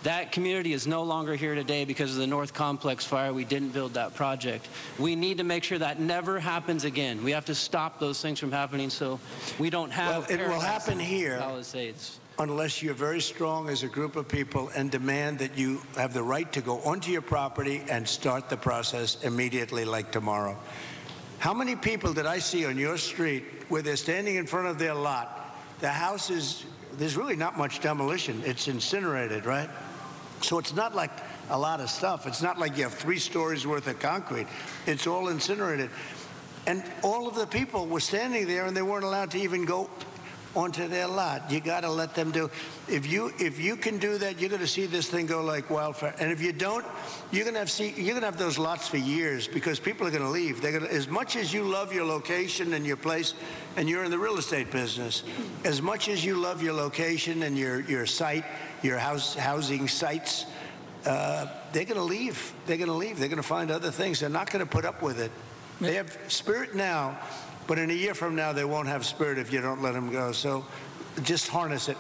That community is no longer here today because of the North Complex fire. We didn't build that project. We need to make sure that never happens again. We have to stop those things from happening so we don't have. Well, it will happen here Palisades. Unless you're very strong as a group of people and demand that you have the right to go onto your property and start the process immediately, like tomorrow. How many people did I see on your street where they're standing in front of their lot? The house is, there's really not much demolition. It's incinerated, right? So it's not like a lot of stuff. It's not like you have 3 stories worth of concrete. It's all incinerated. And all of the people were standing there and they weren't allowed to even go onto their lot. You got to let them do. If you can do that, you're going to see this thing go like wildfire. And if you don't, you're going to have those lots for years because people are going to leave. They're going to, as much as you love your location and your place, and you're in the real estate business, as much as you love your location and your site, your housing sites, they're going to leave. They're going to leave. They're going to find other things. They're not going to put up with it. They have spirit now. But in a year from now, they won't have spirit if you don't let them go. So just harness it.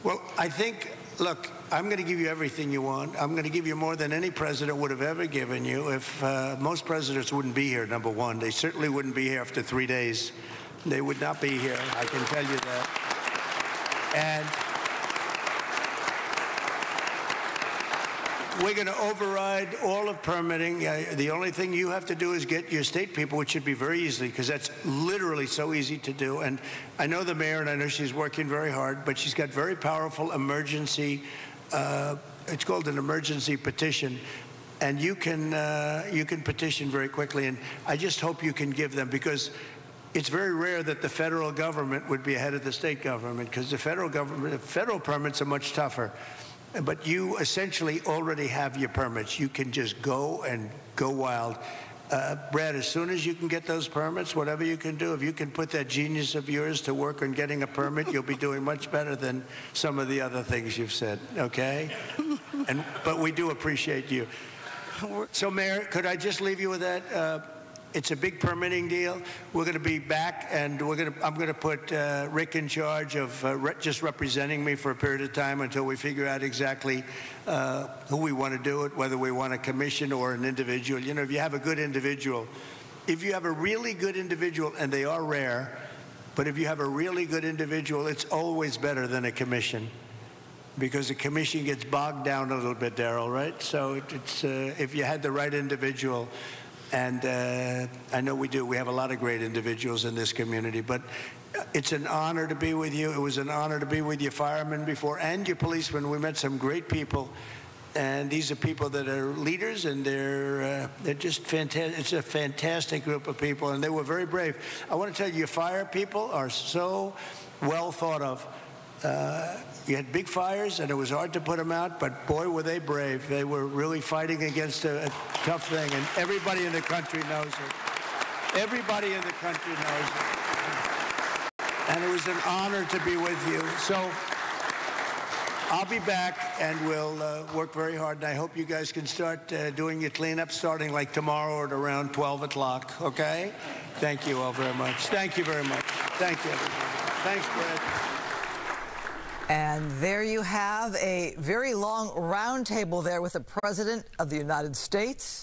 Well, I think, look, I'm going to give you everything you want. I'm going to give you more than any president would have ever given you. If most presidents wouldn't be here, number one. They certainly wouldn't be here after 3 days. They would not be here. I can tell you that. And we're going to override all of permitting. The only thing you have to do is get your state people, which should be very easy, because that's literally so easy to do. And I know the mayor, and I know she's working very hard, but she's got very powerful emergency, it's called an emergency petition. And you can petition very quickly. And I just hope you can give them, because it's very rare that the federal government would be ahead of the state government, because the federal permits are much tougher. But you essentially already have your permits. You can just go and go wild. Brad, as soon as you can get those permits, whatever you can do, if you can put that genius of yours to work on getting a permit, you'll be doing much better than some of the other things you've said, okay? But we do appreciate you. So, Mayor, could I just leave you with that? It's a big permitting deal. We're going to be back, and I'm going to put Rick in charge of just representing me for a period of time until we figure out exactly who we want to do it, whether we want a commission or an individual. You know, if you have a good individual, if you have a really good individual, and they are rare, but if you have a really good individual, it's always better than a commission, because a commission gets bogged down a little bit, Darrell, right? So it's if you had the right individual. And I know we do. We have a lot of great individuals in this community. But it's an honor to be with you. It was an honor to be with your firemen before and your policemen. We met some great people. And these are people that are leaders, and they're just fantastic. It's a fantastic group of people, and they were very brave. I want to tell you, your fire people are so well thought of. You had big fires, and it was hard to put them out, but boy, were they brave. They were really fighting against a tough thing, and everybody in the country knows it. Everybody in the country knows it. And it was an honor to be with you. So I'll be back, and we'll work very hard, and I hope you guys can start doing your cleanup starting like tomorrow or at around 12 o'clock, okay? Thank you all very much. Thank you very much. Thank you, everybody. Thanks, Brad. And there you have a very long roundtable there with the President of the United States.